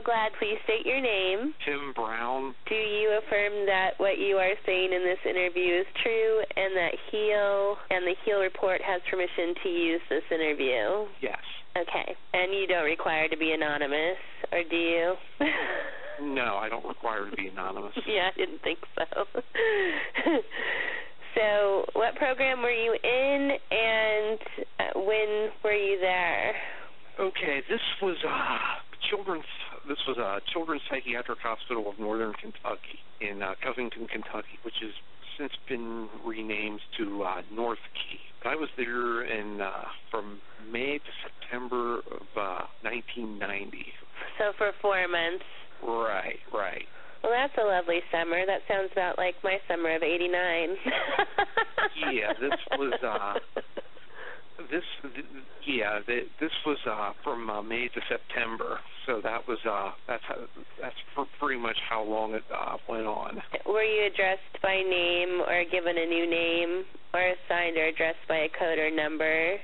glad. Please state your name. Tim Brown. Do you affirm that what you are saying in this interview is true and that HEAL and the HEAL report has permission to use this interview? Yes. Okay. And you don't require to be anonymous, or do you? No, I don't require to be anonymous. Yeah, I didn't think so. So what program were you in, and when were you there? Okay, this was Children's Psychiatric Hospital of Northern Kentucky in Covington, Kentucky, which has since been renamed to North Key. I was there from May to September of 1990. So for 4 months. Right. Well, that's a lovely summer. That sounds about like my summer of '89. Yeah, this was from May to September. So that's pretty much how long it went on. Were you addressed by name or given a new name or assigned or addressed by a code or number?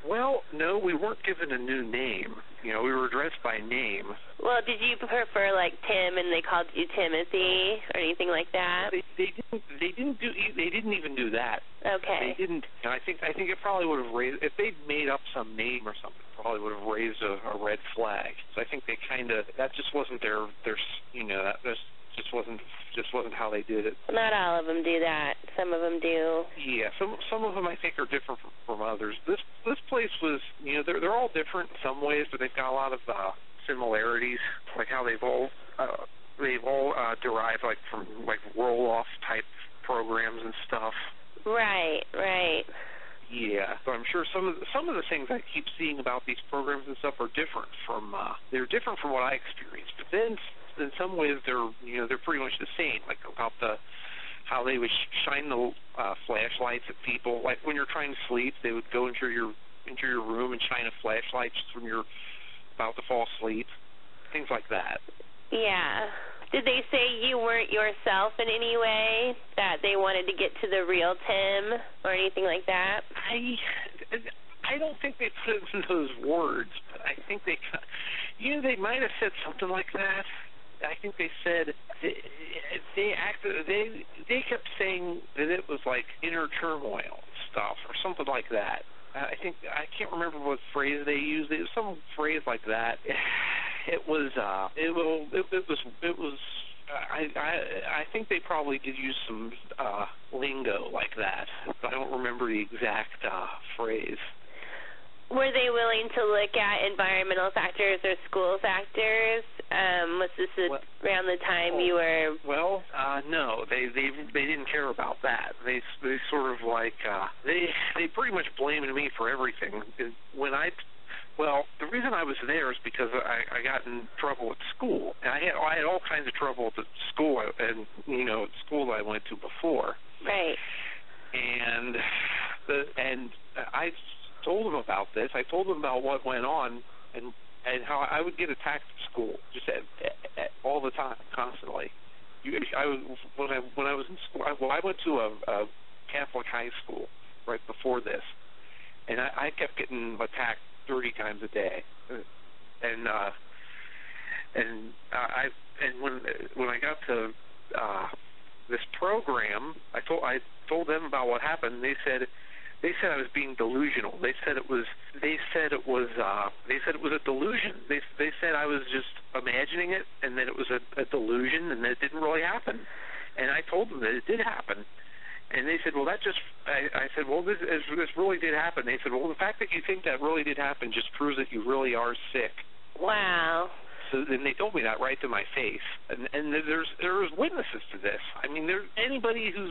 Well, no, we weren't given a new name. We were addressed by name. Well, did you prefer like Tim and they called you Timothy or anything like that? They didn't even do that. Okay. They didn't. I think it probably would have raised, if they'd made up some name or something, probably would have raised a red flag. So I think they that just wasn't their that just wasn't how they did it. Not all of them do that. Some of them do. Yeah, some of them I think are different from others. This place was, they're all different in some ways, but they've got a lot of similarities, like how they've all derived like from like roll-off type programs and stuff. Right. Yeah, so I'm sure some of the things I keep seeing about these programs and stuff are different from what I experienced. But then in some ways they're pretty much the same, like about how they would shine the flashlights at people. Like when you're trying to sleep, they would go into your room and shine a flashlight just when you're about to fall asleep. Things like that. Yeah. Did they say you weren't yourself in any way, that they wanted to get to the real Tim or anything like that? I don't think they put it in those words, but I think they might have said something like that. I think they said they kept saying that it was like inner turmoil stuff or something like that. I can't remember what phrase they used. It was some phrase like that. I think they probably did use some lingo like that, but I don't remember the exact phrase. Were they willing to look at environmental factors or school factors? Was this around the time you were? Well, no, they didn't care about that. They sort of like they pretty much blamed me for everything. The reason I was there is because I got in trouble at school, and I had all kinds of trouble at the school school that I went to before. Right. And I told them about this. I told them about what went on and how I would get attacked at school just all the time, constantly. When I was in school, I went to a Catholic high school right before this, and I kept getting attacked 30 times a day. And when I got to this program, I told them about what happened. They said I was being delusional. They said it was a delusion. They said I was just imagining it, and that it was a delusion, and that it didn't really happen. And I told them that it did happen. And they said, well, I said, well, this really did happen. They said, well, the fact that you think that really did happen just proves that you really are sick. Wow. So then they told me that right to my face, and there's witnesses to this. I mean, anybody who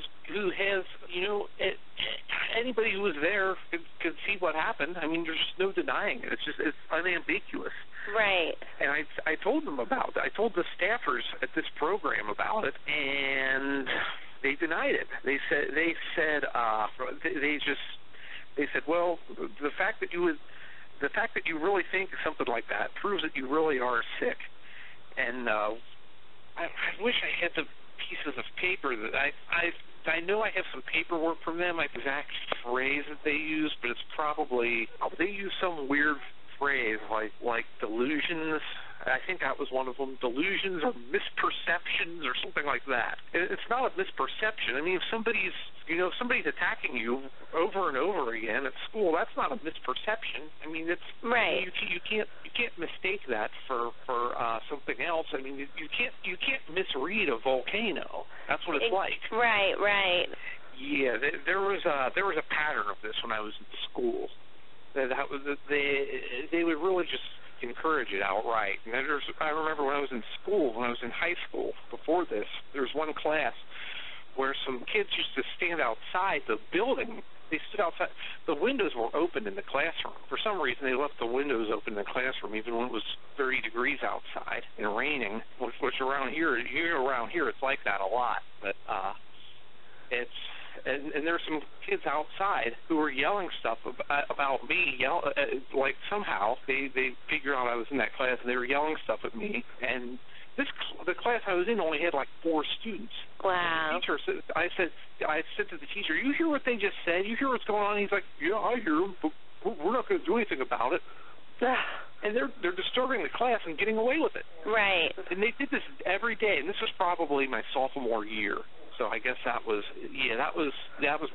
was there could see what happened. I mean, there's no denying it. It's unambiguous. Right. And I told them about it. I told the staffers at this program about it, and they denied it. They said, well, the fact that you really think something like that proves that you really are sick. And I wish I had the pieces of paper that I know I have some paperwork from them, like the exact phrase that they use, but it's probably, they use some weird phrase like delusions I think that was one of them, delusions or misperceptions or something like that. It's not a misperception. I mean, if somebody's attacking you over and over again at school, that's not a misperception. I mean, it's right. You can't mistake that for something else. I mean, you can't misread a volcano. That's what it's like. Right. Yeah, there was a pattern of this when I was in school. They would really just encourage it outright. And I remember when I was in high school, before this, there was one class where some kids used to stand outside the building. They stood outside. The windows were open in the classroom. For some reason, they left the windows open in the classroom, even when it was 30 degrees outside and raining, which around here, it's like that a lot. But and there's some kids outside who were yelling stuff about me. Like somehow they figured out I was in that class, and they were yelling stuff at me. And the class I was in only had like 4 students. Wow. The teacher said, I said to the teacher, "You hear what they just said? You hear what's going on?" He's like, "Yeah, I hear them, but we're not going to do anything about it." And they're disturbing the class and getting away with it. Right. And they did this every day, and this was probably my sophomore year. So I guess that was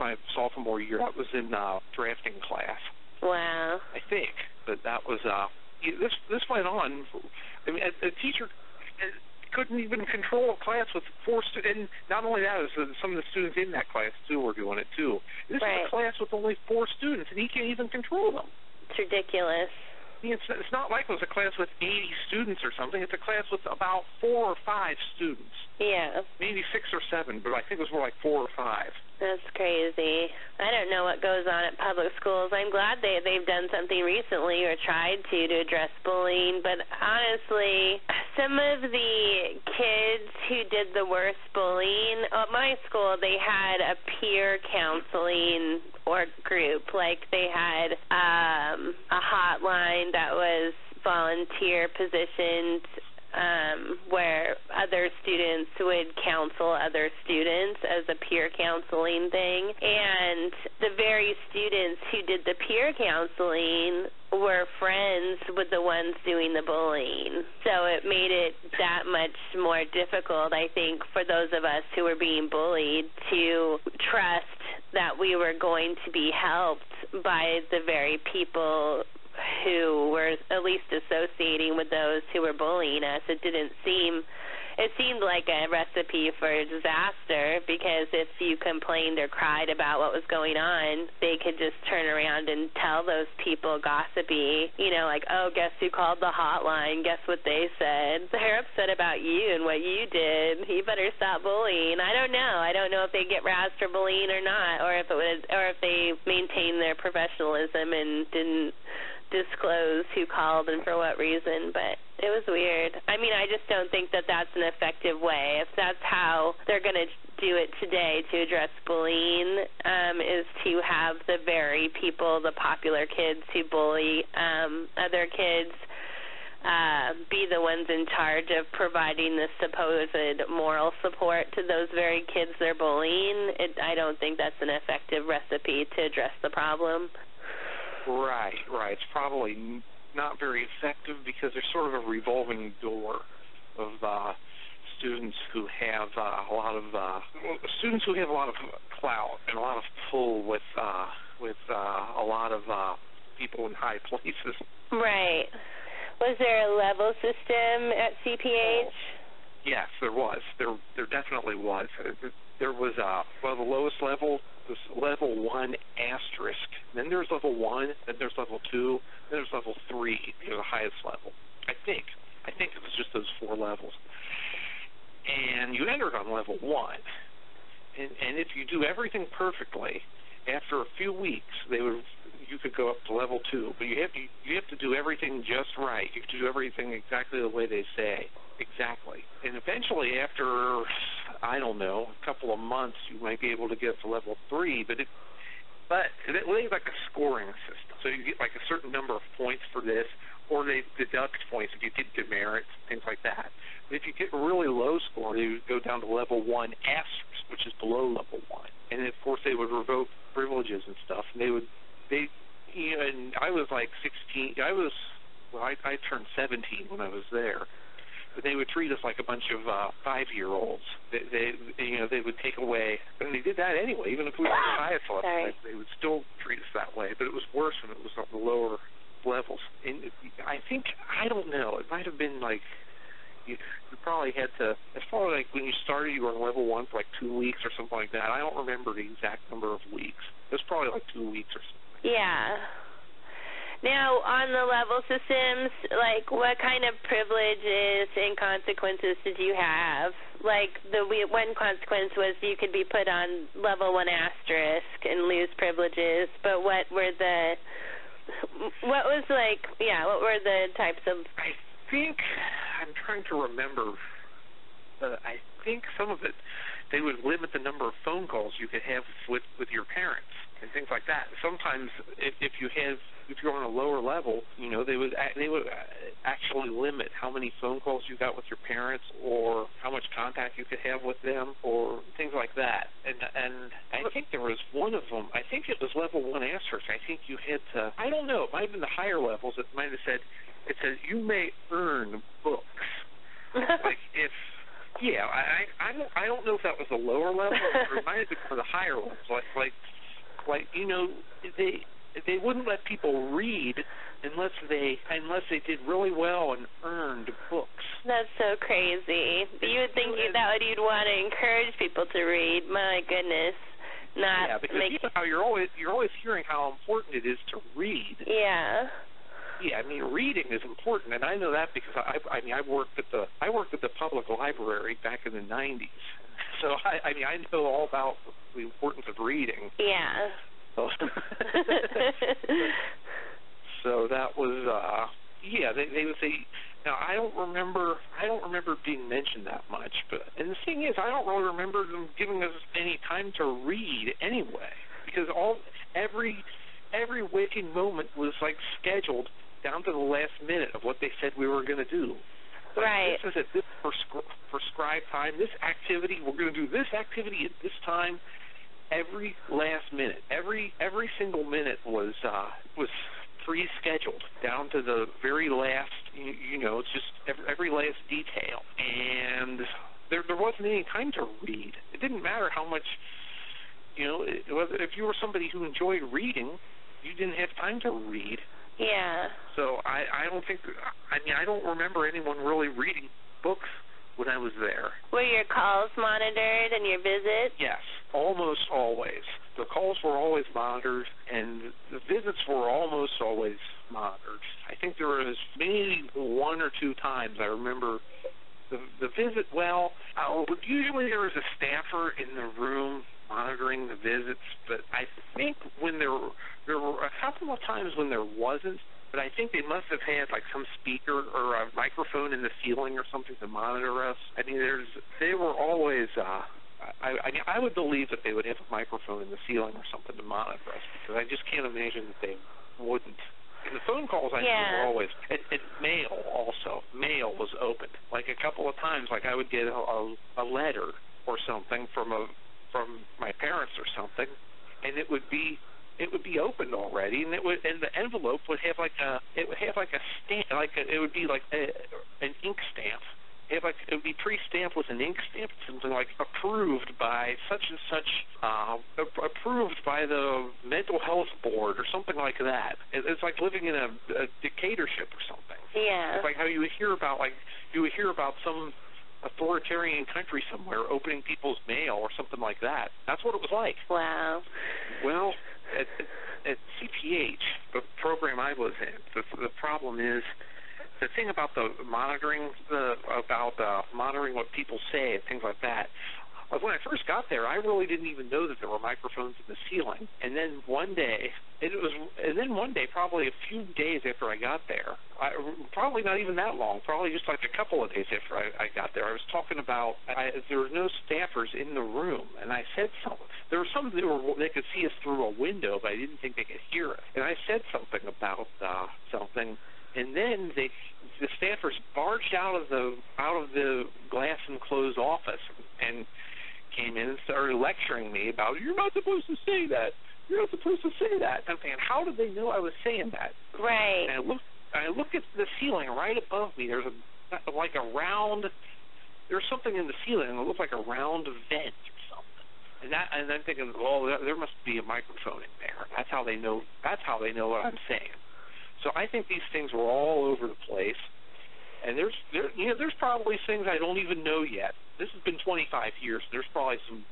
my sophomore year. That was in drafting class. Wow. I think, but that was this went on. I mean, a teacher couldn't even control a class with 4 students. And not only that, some of the students in that class too were doing it too. This is a class with only 4 students, and he can't even control them. It's ridiculous. I mean, it's not like it was a class with 80 students or something. It's a class with about 4 or 5 students. Yeah. Maybe 6 or 7, but I think it was more like 4 or 5. That's crazy. I don't know what goes on at public schools. I'm glad they've done something recently or tried to address bullying, but honestly, some of the kids who did the worst bullying, at my school, they had a peer counseling or group. Like they had a hotline that was volunteer positioned where other students would counsel other students as a peer counseling thing. And the very students who did the peer counseling were friends with the ones doing the bullying. So it made it that much more difficult, I think, for those of us who were being bullied to trust that we were going to be helped by the very people who were at least associating with those who were bullying us. It seemed like a recipe for disaster, because if you complained or cried about what was going on, they could just turn around and tell those people gossipy, like, oh, guess who called the hotline? Guess what they said? They're upset about you and what you did. You better stop bullying. I don't know. I don't know if they get razzed for bullying or not, or if they maintain their professionalism and didn't disclose who called and for what reason, but it was weird. I mean, I just don't think that that's an effective way. If that's how they're going to do it today to address bullying, is to have the very people, the popular kids who bully other kids, be the ones in charge of providing the supposed moral support to those very kids they're bullying. I don't think that's an effective recipe to address the problem. Right. It's probably not very effective because there's sort of a revolving door of students who have a lot of clout and a lot of pull with a lot of people in high places. Right. Was there a level system at CPH? Yes, there was. There definitely was. There was the lowest level was level 1 asterisk. Then there's level 1, then there's level 2, then there's level 3, the highest level. I think it was just those 4 levels. And you entered on level 1. And if you do everything perfectly, after a few weeks, you could go up to level 2. But you have to do everything just right. You have to do everything exactly the way they say. Exactly. And eventually, after, I don't know, a couple of months, you might be able to get to level 3. But it was like a scoring system. So you get like a certain number of points for this, or they deduct points if you get demerits, things like that. But if you get a really low score, you would go down to level 1 asterisk, which is below level 1. And of course, they would revoke privileges and stuff. And and I was like 16. I was well, I turned 17 when I was there. But they would treat us like a bunch of 5-year-olds. They would take away, and they did that anyway. Even if we were the highest level, they would still treat us that way. But it was worse when it was on the lower levels. And I don't know. It might have been like you probably had to. It's probably like when you started, you were on level 1 for like 2 weeks or something like that. I don't remember the exact number of weeks. It was probably like 2 weeks or something. Yeah. Now, on the level systems, like, what kind of privileges and consequences did you have? Like, the one consequence was you could be put on level 1 asterisk and lose privileges, but what were the types of... I think, I'm trying to remember, I think some of it, they would limit the number of phone calls you could have with your parents and things like that. Sometimes, if you're on a lower level, they would actually limit how many phone calls you got with your parents, or how much contact you could have with them, or things like that. And I think there was one of them. I think it was level 1 asterisk. I think you had to. I don't know. It might have been the higher levels. It might have said. It says you may earn books. Like if. Yeah, I don't know if that was the lower level or it might have been for the higher levels. Like they wouldn't let people read unless they did really well and earned books. That's so crazy. You would think you'd want to encourage people to read. My goodness, because you're always hearing how important it is to read. Yeah. Yeah, I mean, reading is important, and I know that because I worked at the public library back in the 90s, so I know all about the importance of reading. Yeah. So that was they would say. Now I don't remember being mentioned that much, and the thing is, I don't really remember them giving us any time to read anyway, because every waking moment was like scheduled down to the last minute of what they said we were going to do. Like, right. This is at this prescribed time. This activity, we're going to do this activity at this time. Every last minute, every single minute was pre-scheduled down to the very last. It's just every last detail, and there wasn't any time to read. It didn't matter how much. If you were somebody who enjoyed reading, you didn't have time to read. Yeah. So I don't think, I don't remember anyone really reading books when I was there. Were your calls monitored and your visits? Yes, almost always. The calls were always monitored, and the visits were almost always monitored. I think there was maybe 1 or 2 times I remember the visit. Well, usually there was a staffer in the room monitoring the visits, but I think when there were a couple of times when there wasn't, but I think they must have had like some speaker or a microphone in the ceiling or something to monitor us. I mean, they were always. I would believe that they would have a microphone in the ceiling or something to monitor us, because I just can't imagine that they wouldn't. And the phone calls I knew were always, and mail also. Mail was opened. Like a couple of times, like I would get a letter or something from my parents or something, and it would be opened already, and the envelope would have like a stamp, it would be like an ink stamp. It would be pre-stamped with an ink stamp, something like approved by such and such, approved by the mental health board or something like that. It's like living in a dictatorship or something. Yeah. It's like how you would hear about some authoritarian country somewhere opening people's mail or something like that. That's what it was like. Wow. Well, at CPH, the program I was in, the problem is, the thing about the monitoring, monitoring what people say and things like that. When I first got there, I really didn't even know that there were microphones in the ceiling. And then one day, probably a few days after I got there, probably not even that long, probably just like a couple of days after I got there, I was talking about there were no staffers in the room, and I said something. There were some they could see us through a window, but I didn't think they could hear us. And I said something about something. And then the staffers barged out of the glass enclosed office and came in and started lecturing me about, you're not supposed to say that. You're not supposed to say that. I'm saying, how did they know I was saying that? Right. And I look at the ceiling right above me. There's there's something in the ceiling that looks like a round vent or something. And I'm thinking, there must be a microphone in there. That's how they know what I'm saying. So I think these things were all over the place. And there's probably things I don't even know yet. This has been 25 years. There's probably some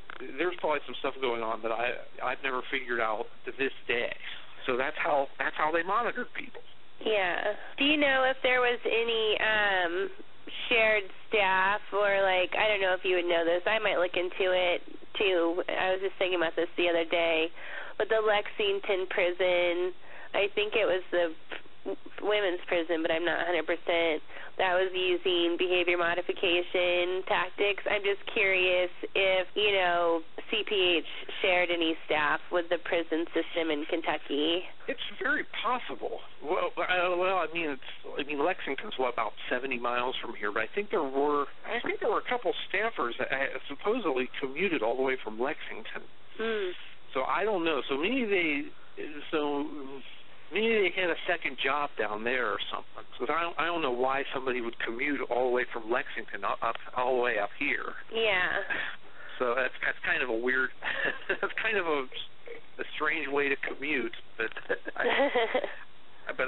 stuff going on that I've never figured out to this day. So that's how they monitored people. Yeah. Do you know if there was any shared staff or I don't know if you would know this. I might look into it too. I was just thinking about this the other day. But the Lexington prison, I think it was the women's prison, but I'm not 100%, that was using behavior modification tactics. I'm just curious if, CPH shared any staff with the prison system in Kentucky. It's very possible. Lexington's about 70 miles from here, but I think there were a couple staffers that supposedly commuted all the way from Lexington. So I don't know. So maybe they had a second job down there or something. Because I don't know why somebody would commute all the way from Lexington all the way up here. Yeah. So that's kind of a weird. That's kind of a strange way to commute. But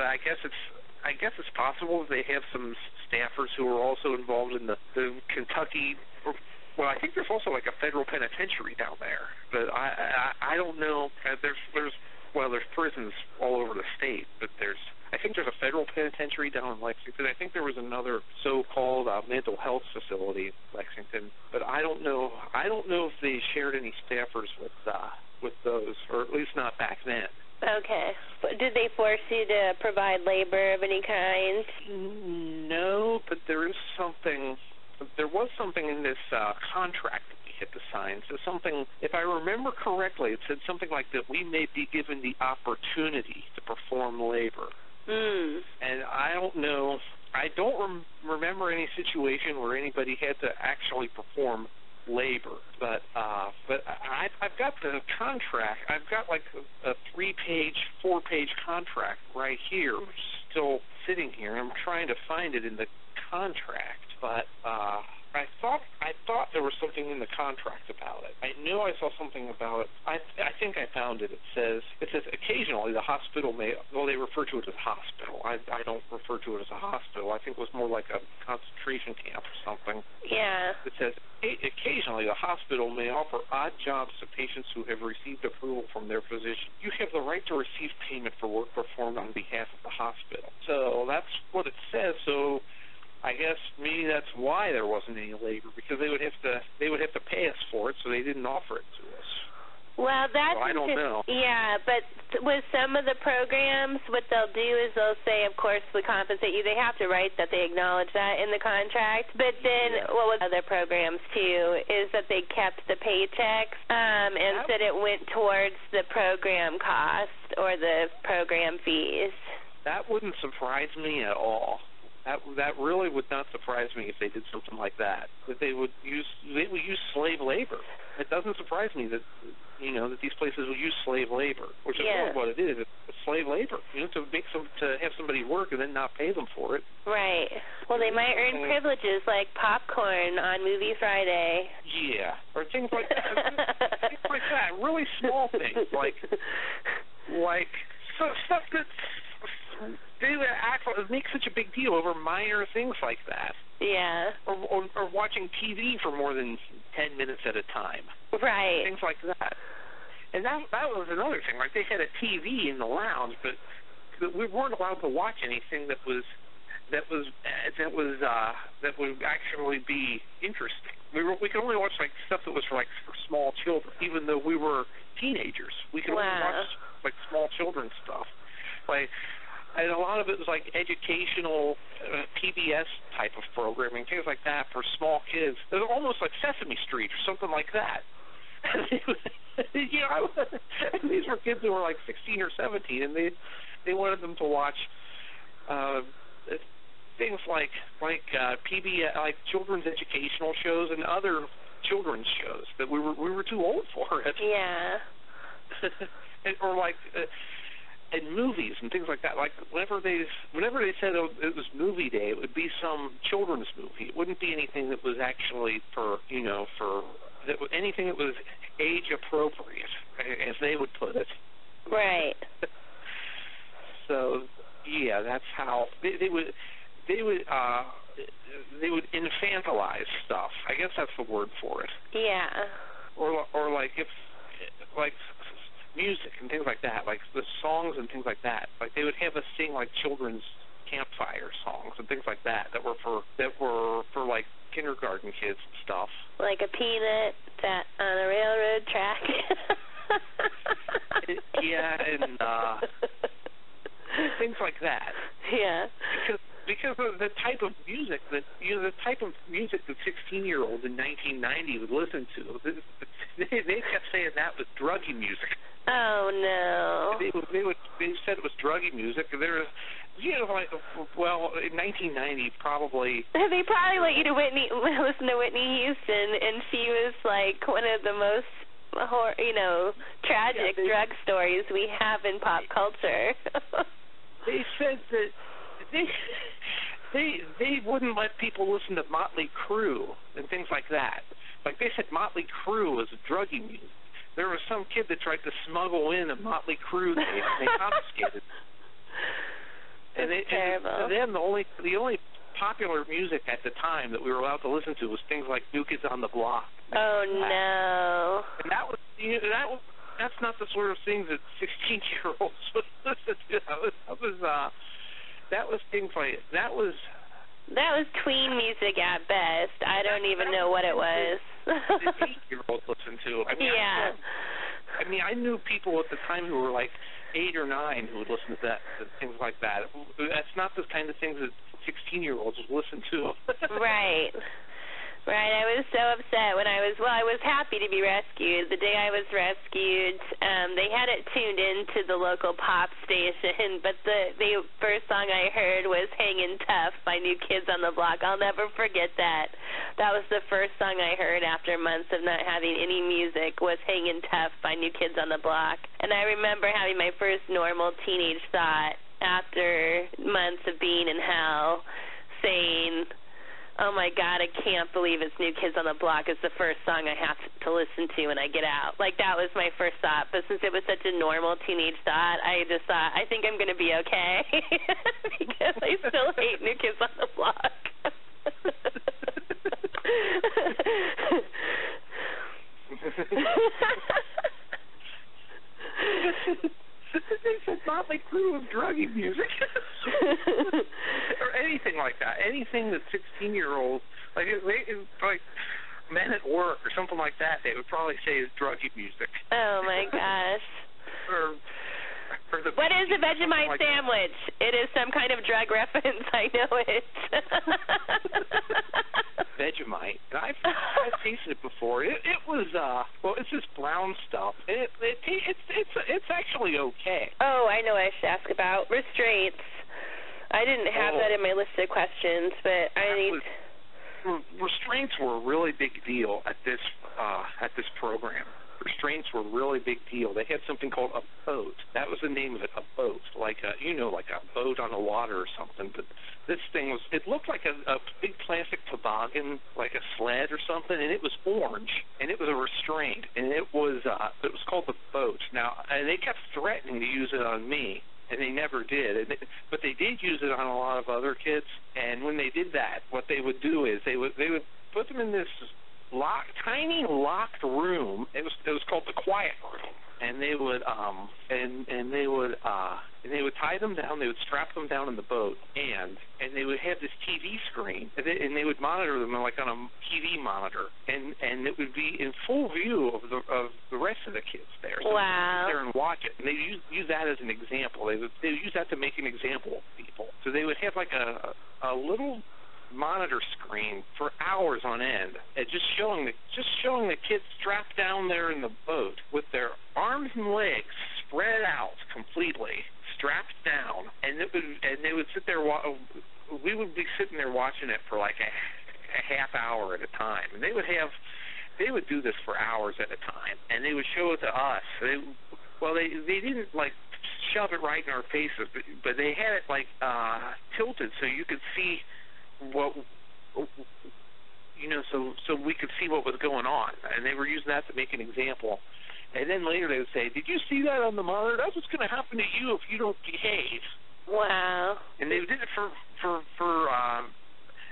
I guess it's possible they have some staffers who are also involved in the Kentucky. Well, I think there's also a federal penitentiary down there, but I don't know. There's prisons all over the state, but I think there's a federal penitentiary down in Lexington. I think there was another so-called mental health facility in Lexington, but I don't know. I don't know if they shared any staffers with those, or at least not back then. Okay. Did they force you to provide labor of any kind? No, but there was something in this contract that we had to sign. So something, if I remember correctly, it said something like that we may be given the opportunity to perform labor. And I don't know. I don't remember any situation where anybody had to actually perform labor, but I've got the contract. I've got a 4-page contract right here, still sitting here. I'm trying to find it in the contract, but I thought there was something in the contract about it. I knew I saw something about it. I think I found it. It says occasionally the hospital may. Well, they refer to it as a hospital. I don't refer to it as a hospital. I think it was more like a concentration camp or something. Yeah. It says occasionally the hospital may offer odd jobs to patients who have received approval from their physician. You have the right to receive payment for work performed on behalf of the hospital. So that's what it says. So I guess maybe that's why there wasn't any labor, because they would have to pay us for it, so they didn't offer it to us. Well, that's I don't know. Yeah, but with some of the programs, what they'll do is they'll say, of course, we compensate you. They have to write that they acknowledge that in the contract. But then, with other programs too, is that they kept the paychecks and said it went towards the program cost or the program fees. That wouldn't surprise me at all. That really would not surprise me if they did something like that. That they would use slave labor. It doesn't surprise me that that these places will use slave labor, which is really what it is. It's slave labor. To have somebody work and then not pay them for it. Right. Well, they might earn privileges like popcorn on Movie Friday. Yeah, or things like that. Things like that. Really small things like stuff that. They make such a big deal over minor things like that. Yeah. Or watching TV for more than 10 minutes at a time. Right. Things like that. And that was another thing. They had a TV in the lounge, but we weren't allowed to watch anything that would actually be interesting. We could only watch stuff that was for small children, even though we were teenagers. We could only watch small children's stuff. And a lot of it was educational PBS type of programming, things like that for small kids. It was almost like Sesame Street or something like that. These were kids who were 16 or 17, and they wanted them to watch things like PBS, children's educational shows and other children's shows that we were too old for it. Yeah. Or and movies and things like that. Like whenever they said it was movie day, it would be some children's movie. It wouldn't be anything that was actually anything that was age appropriate, as they would put it. Right. So yeah, that's how they would infantilize stuff. I guess that's the word for it. Yeah. Or like music and things like that, like the songs and things like that. Like they would have us sing like children's campfire songs and things like that were for like kindergarten kids and stuff. Like a peanut on a railroad track. Yeah, and things like that. Yeah. Because of the type of music that the 16-year-olds in 1990 would listen to, they kept saying that was druggy music. Oh no! They said it was druggy music. There was, in 1990 probably. They probably let you to listen to Whitney Houston, and she was like one of the most tragic drug stories we have in pop culture. They said that they wouldn't let people listen to Motley Crue and things like that. Like they said Motley Crue was druggy music. There was some kid that tried to smuggle in a Motley Crue tape, and they confiscated. Terrible. And then the only popular music at the time that we were allowed to listen to was things like New Kids on the Block. Oh no! And that's not the sort of things that 16-year-olds would listen to. That was things like that was tween music at best. I don't even know what it was. The 8-year-olds listen to. I mean, I knew people at the time who were like 8 or 9 who would listen to that, things like that. That's not the kind of things that 16-year-olds would listen to. Right. Right, I was so upset when I was happy to be rescued. The day I was rescued, they had it tuned into the local pop station, but the first song I heard was Hangin' Tough by New Kids on the Block. I'll never forget that. That was the first song I heard after months of not having any music, was Hangin' Tough by New Kids on the Block. And I remember having my first normal teenage thought after months of being in hell, saying, oh my God, I can't believe it's New Kids on the Block is the first song I have to listen to when I get out. Like, that was my first thought. But since it was such a normal teenage thought, I just thought, I think I'm going to be okay. Because I still hate New Kids on the Block. They said Motley Crue was druggy music. Or anything like that. Anything that 16-year-olds, like men at work or something like that, they would probably say is druggy music. Oh, my gosh. or what is a Vegemite sandwich? It is some kind of drug reference. I know it. Vegemite. I've tasted it before. It was it's this brown stuff. It's actually okay. Oh, I know what I should ask about. Restraints. I didn't have that in my list of questions, but I need. Restraints were a really big deal at this program. Restraints were a really big deal. They had something called a boat. That was the name of it, a boat, like a boat on the water or something. But this thing it looked like a big plastic toboggan, like a sled or something, and it was orange, and it was a restraint, and it was called the boat. Now, and they kept threatening to use it on me, and they never did. But they did use it on a lot of other kids. And when they did that, what they would do is they would put them in this tiny locked room. It was called the quiet room, and they would they would tie them down. They would strap them down in the boat, and they would have this TV screen, and they would monitor them like on a TV monitor, and it would be in full view of the rest of the kids there. So wow! They would sit there and watch it, and they use that as an example. They would use that to make an example of people. So they would have like a little monitor screen for hours on end, and just showing the kids strapped down there in the boat with their arms and legs spread out completely, strapped down, and they would sit there. We would be sitting there watching it for like a half hour at a time, and they would do this for hours at a time, and they would show it to us. They didn't like shove it right in our faces, but they had it like tilted so you could see what, so we could see what was going on, and they were using that to make an example. And then later they would say, "Did you see that on the monitor? That's what's going to happen to you if you don't behave." Wow. And they did it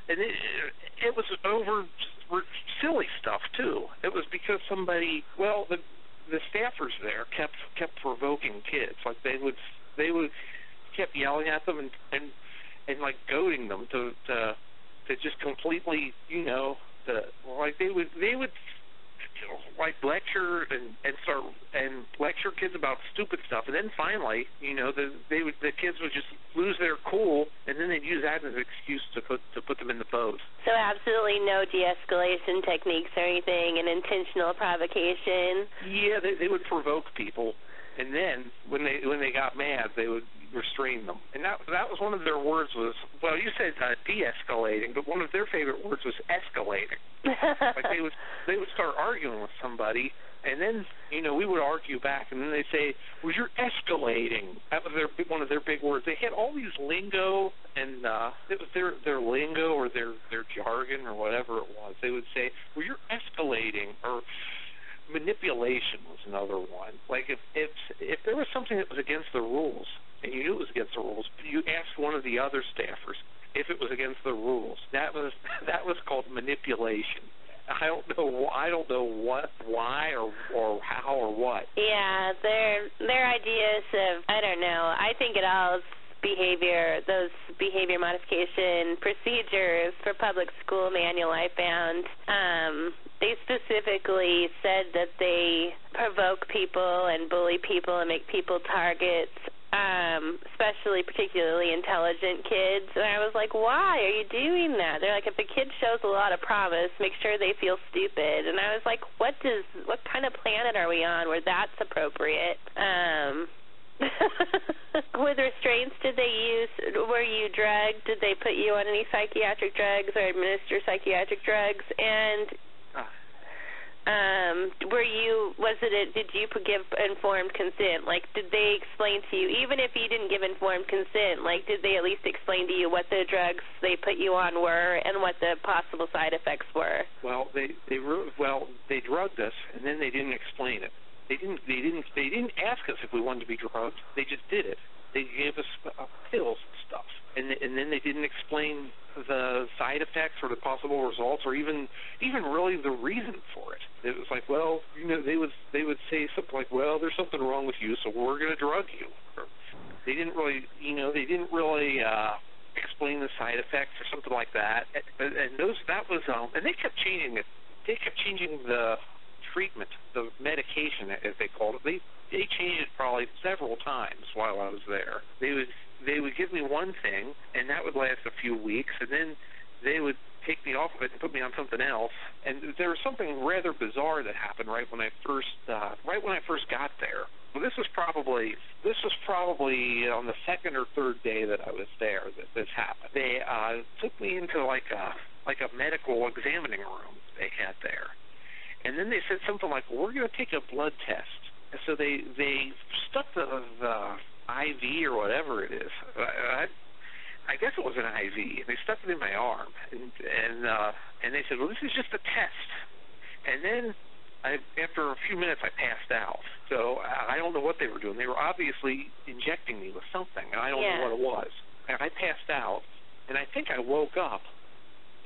and it was over silly stuff too. It was because somebody, the staffers there kept provoking kids. Like they would kept yelling at them and like goading them to just completely, like they would like lecture and lecture kids about stupid stuff, and then finally, the kids would just lose their cool, and then they'd use that as an excuse to put them in the boat. So absolutely no de-escalation techniques or anything, and intentional provocation. Yeah, they would provoke people, and then when they got mad, they would restrain them. And that was one of their words was, well, you said de-escalating, but one of their favorite words was escalating. Like they would start arguing with somebody, and then we would argue back, and then they'd say, "Well, you're escalating." That was one of their big words. They had all these lingo, and it was their lingo or their jargon or whatever it was. They would say, "Well, you're escalating," or manipulation was another one. Like if there was something that was against the rules, and you knew it was against the rules, you asked one of the other staffers if it was against the rules. That was called manipulation. I don't know what, why, or how, or what. Yeah, their ideas of, I don't know. I think it all is behavior. Those behavior modification procedures for public school manual I found. They specifically said that they provoke people and bully people and make people targets, especially particularly intelligent kids. And I was like, why are you doing that? They're like, if a kid shows a lot of promise, make sure they feel stupid. And I was like, what kind of planet are we on where that's appropriate? With restraints, did they use, were you drugged? Did they put you on any psychiatric drugs or administer psychiatric drugs? And did you give informed consent? Like, did they explain to you, even if you didn't give informed consent, like, did they at least explain to you what the drugs they put you on were and what the possible side effects were? Well, they drugged us, and then they didn't explain it. They didn't ask us if we wanted to be drugged. They just did it. They gave us pills and stuff, and then they didn't explain the side effects or the possible results, or even really the reason for it. It was like, well, they would say something like, well, there's something wrong with you, so we're going to drug you. Or they didn't really explain the side effects or something like that. And they kept changing it. They kept changing the treatment, the medication, as they called it. They changed it probably several times while I was there. They would give me one thing, and that would last a few weeks, and then they would take me off of it and put me on something else. And there was something rather bizarre that happened right when I first got there. Well, this was probably on the second or third day that I was there that this happened. They took me into like a medical examining room they had there. And then they said something like, well, we're going to take a blood test. And so they stuck the IV or whatever it is. I guess it was an IV. And they stuck it in my arm. And they said, well, this is just a test. And then after a few minutes, I passed out. So I don't know what they were doing. They were obviously injecting me with something, and I don't know what it was. And I passed out, and I think I woke up,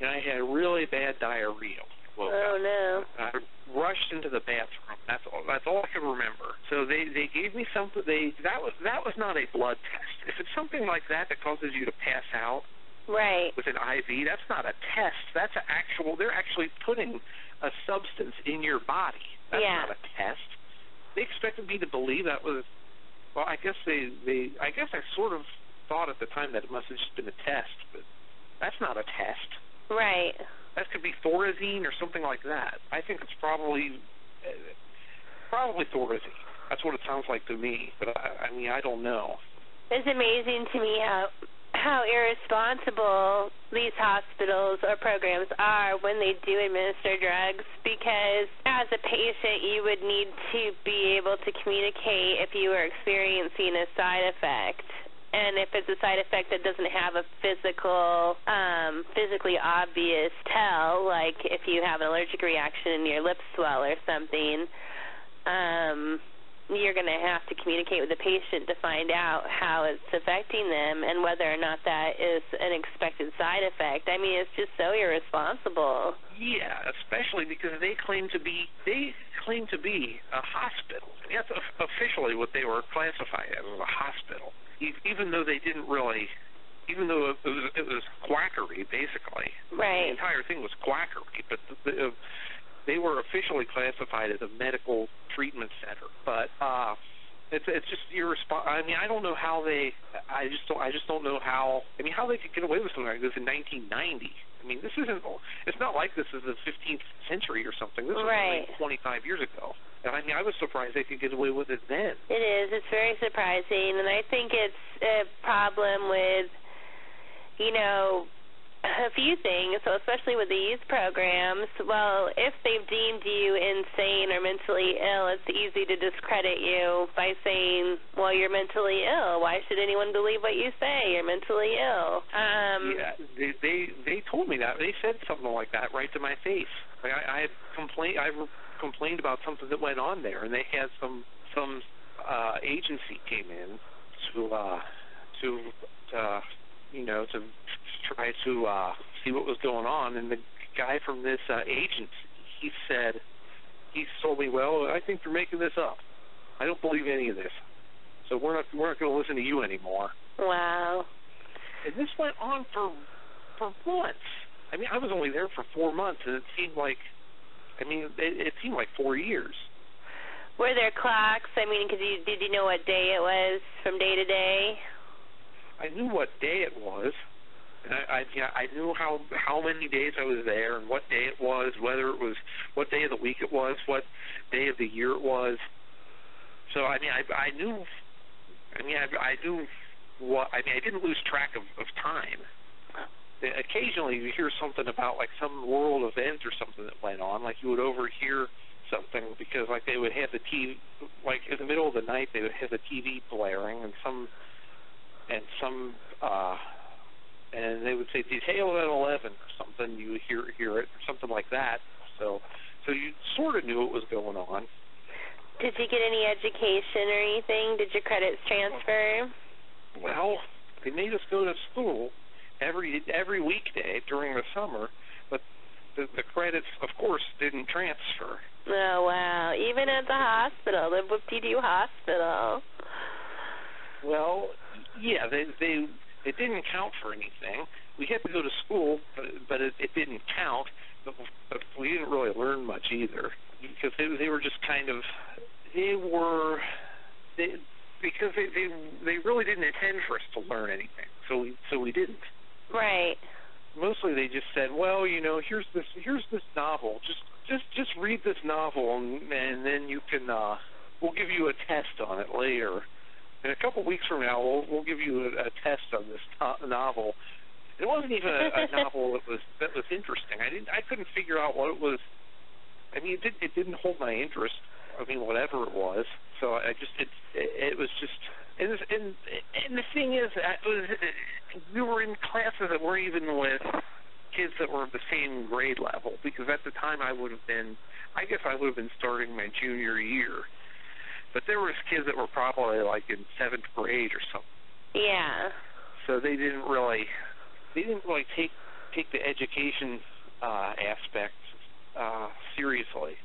and I had really bad diarrhea. No. I rushed into the bathroom. That's all I can remember. So they gave me something. That was not a blood test. If it's something like that causes you to pass out, right, with an IV, that's not a test. That's they're actually putting a substance in your body. That's not a test. They expected me to believe that was. Well, I guess I sort of thought at the time that it must have just been a test, but that's not a test. Right. That could be Thorazine or something like that. I think it's probably Thorazine. That's what it sounds like to me. But I mean, I don't know. It's amazing to me how irresponsible these hospitals or programs are when they do administer drugs, because as a patient you would need to be able to communicate if you were experiencing a side effect. And if it's a side effect that doesn't have a physically obvious tell, like if you have an allergic reaction and your lips swell or something, you're going to have to communicate with the patient to find out how it's affecting them and whether or not that is an expected side effect. I mean, it's just so irresponsible. Yeah, especially because they claim to be a hospital. That's officially what they were classified as, a hospital. Even though they didn't really, even though it was quackery, basically. Right. The entire thing was quackery, but they were officially classified as a medical treatment center. But it's just irresponsible. I mean, I don't know how they. I just don't know how. I mean, how they could get away with something like this in 1990. I mean, this isn't. It's not like this is the 15th century or something. This was right. only 25 years ago. I mean, I was surprised they could get away with it then. It is. It's very surprising, and I think it's a problem with, a few things, so especially with the youth programs. Well, if they've deemed you insane or mentally ill, it's easy to discredit you by saying, well, you're mentally ill. Why should anyone believe what you say? You're mentally ill. Yeah, they told me that. They said something like that right to my face. Like I complained about something that went on there, and they had some agency came in to try to see what was going on, and the guy from this agency, he told me, well, I think you're making this up. I don't believe any of this, so we're not going to listen to you anymore. Wow. And this went on for months. I mean, I was only there for 4 months, and it seemed like 4 years. Were there clocks? I mean, did you know what day it was from day to day? I knew what day it was, and I knew how many days I was there and what day it was, whether it was what day of the week it was, what day of the year it was. So I knew what. I didn't lose track of time. Occasionally you hear something about like some world event or something that went on, like you would overhear something because like they would have the TV, like in the middle of the night they would have the TV blaring and they would say detail at 11 or something. You would hear it or something like that. So you sort of knew what was going on. Did you get any education or anything? Did your credits transfer? Well, they made us go to school every weekday during the summer, but the credits, of course, didn't transfer. Oh, wow. Even at the hospital, the whoop-de-doo hospital. Well, yeah, they didn't count for anything. We had to go to school, but it didn't count. But we didn't really learn much either because they were just kind of because they really didn't intend for us to learn anything. So we didn't. Right. Mostly they just said, well, here's this novel. Just read this novel, and then you can we'll give you a test on it later. In a couple weeks from now, we'll give you a test on this novel. It wasn't even a novel that was interesting. I couldn't figure out what it was. I mean, it didn't hold my interest. I mean, whatever it was. So it was just. And the thing is, we were in classes that weren't even with kids that were of the same grade level, because at the time I would have been starting my junior year. But there was kids that were probably like in 7th grade or something. Yeah. So they didn't really take the education aspect seriously.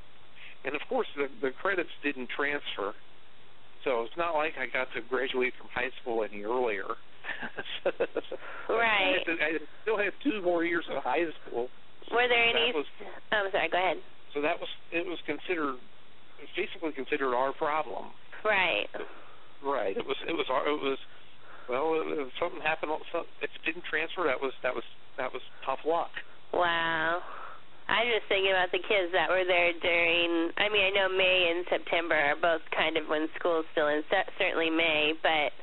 And of course the credits didn't transfer. So it's not like I got to graduate from high school any earlier. Right. I still had 2 more years of high school. Were there any? I'm sorry. Go ahead. So it was basically considered our problem. Right. Right. It was. Well, if something happened, if it didn't transfer, that was tough luck. Wow. I'm just thinking about the kids that were there during, I mean, I know May and September are both kind of when school's still in, certainly May, but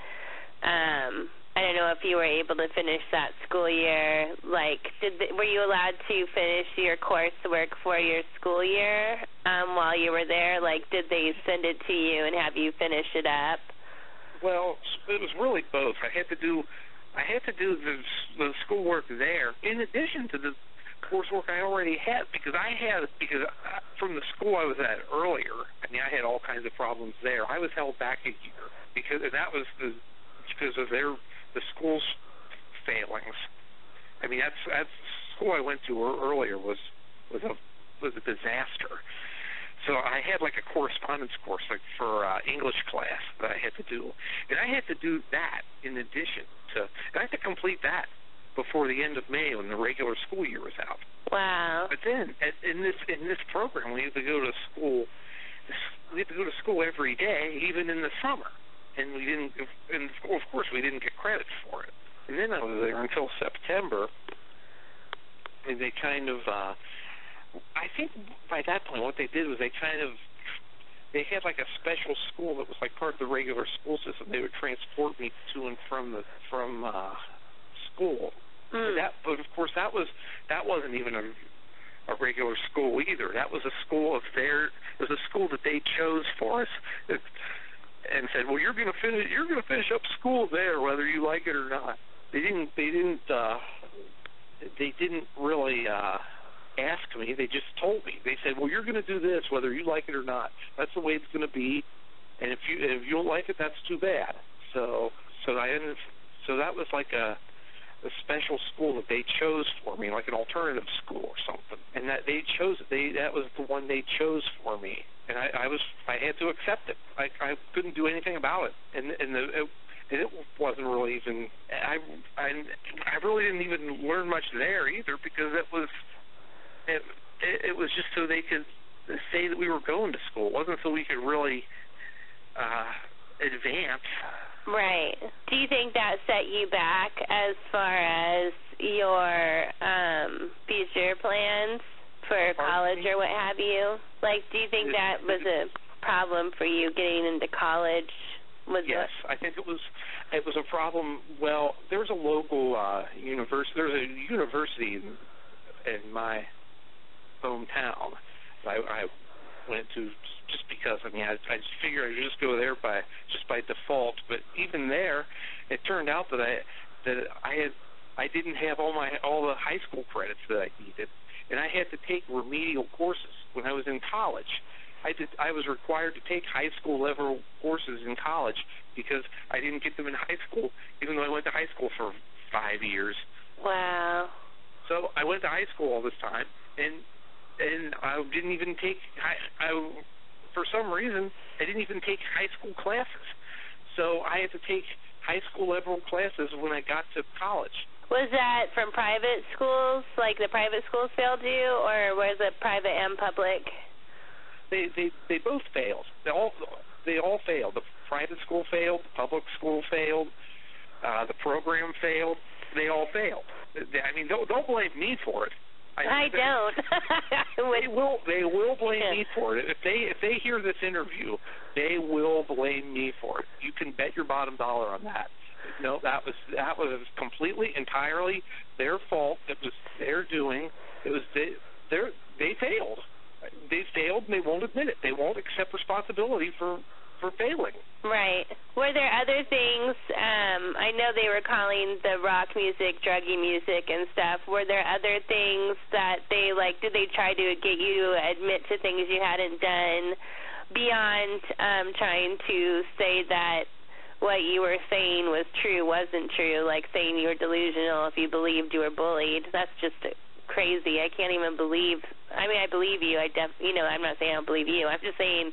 I don't know if you were able to finish that school year. Like, were you allowed to finish your coursework for your school year while you were there? Like, did they send it to you and have you finish it up? Well, it was really both. I had to do the schoolwork there in addition to the coursework I already had because from the school I was at earlier. I mean, I had all kinds of problems there. I was held back a year because that was because of the school's failings. I mean, that's the school I went to earlier was a disaster. So I had like a correspondence course like for English class that I had to do, and I had to do that in addition to, and I had to complete that before the end of May when the regular school year was out. Wow! But then in this program, we had to go to school. We had to go to school every day, even in the summer. And we didn't, and of course, we didn't get credit for it. And then I was there until September, and they kind of, I think by that point, what they did was they had like a special school that was like part of the regular school system. They would transport me to and from school. Mm. But of course, that wasn't even a regular school either. That was a school it was a school that they chose for us. And said, "Well, you're going to finish up school there, whether you like it or not." They didn't really ask me. They just told me. They said, "Well, you're going to do this, whether you like it or not. That's the way it's going to be. And if you don't like it, that's too bad." So that was like a special school that they chose for me, like an alternative school or something. And that that was the one they chose for me. And I had to accept it. I couldn't do anything about it. And it wasn't really even. I really didn't even learn much there either because it was just so they could say that we were going to school. It wasn't so we could really advance. Right. Do you think that set you back as far as your future plans for college or what have you? Like, do you think that was a problem for you getting into college? Yes, I think it was a problem. Well, there's a local university. There's a university in my hometown that I went to just because. I mean, I just figured I'd just go there by default. But even there, it turned out that I didn't have all the high school credits that I needed, and I had to take remedial courses when I was in college. I was required to take high school level courses in college because I didn't get them in high school, even though I went to high school for 5 years. Wow. So I went to high school all this time, and I didn't even take for some reason I didn't even take high school classes. So I had to take high school level classes when I got to college. Was that from private schools, like the private schools failed you, or was it private and public? They both failed. They all failed. The private school failed. The public school failed. The program failed. They all failed. I mean, don't blame me for it. I don't. They will blame me for it. If they hear this interview, they will blame me for it. You can bet your bottom dollar on that. No, that was completely, entirely their fault. It was their doing. It was they failed. They failed, and they won't admit it. They won't accept responsibility for failing. Right. Were there other things? I know they were calling the rock music druggy music and stuff. Were there other things that did they try to get you to admit to things you hadn't done beyond trying to say that what you were saying was true wasn't true, like saying you were delusional if you believed you were bullied? That's just crazy. I can't even believe. I mean, I believe you. I'm not saying I don't believe you. I'm just saying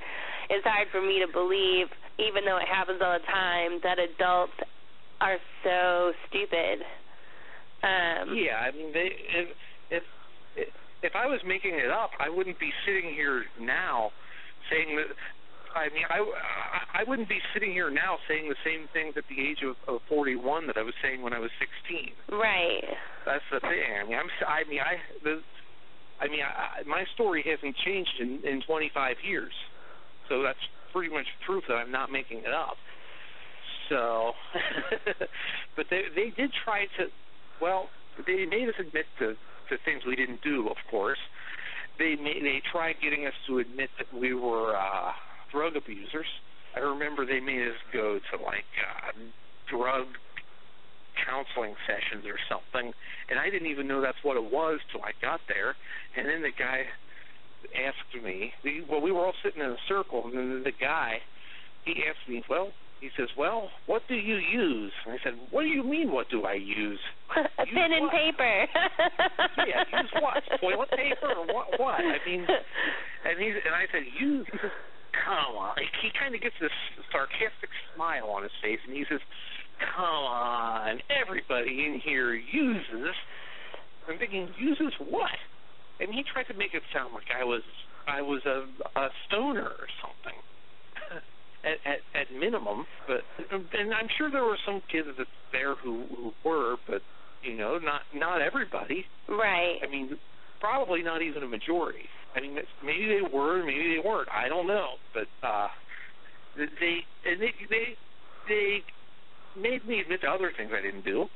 it's hard for me to believe, even though it happens all the time, that adults are so stupid. Yeah, I mean, if I was making it up, I wouldn't be sitting here now saying that. I mean, I wouldn't be sitting here now saying the same things at the age of 41 that I was saying when I was 16. Right. That's the thing. My story hasn't changed in 25 years, so that's pretty much proof that I'm not making it up. So, but they did try to, well, they made us admit to things we didn't do, of course. They tried getting us to admit that we were drug abusers. I remember they made us go to, like, drug counseling sessions or something, and I didn't even know that's what it was till I got there. And then the guy asked me, well, we were all sitting in a circle, and then the guy, he asked me, he says, what do you use? And I said, what do you mean, what do I use? A pen and paper. Yeah, use what? Toilet paper or what? I mean, and I said, use. He says, come on. He kind of gets this sarcastic smile on his face, and he says, come on, everybody in here uses. I'm thinking, uses what? And he tried to make it sound like I was a stoner or something. At minimum, and I'm sure there were some kids there who were, but not everybody. Right. I mean, probably not even a majority. I mean, maybe they were, maybe they weren't. I don't know, but they made me admit to other things I didn't do.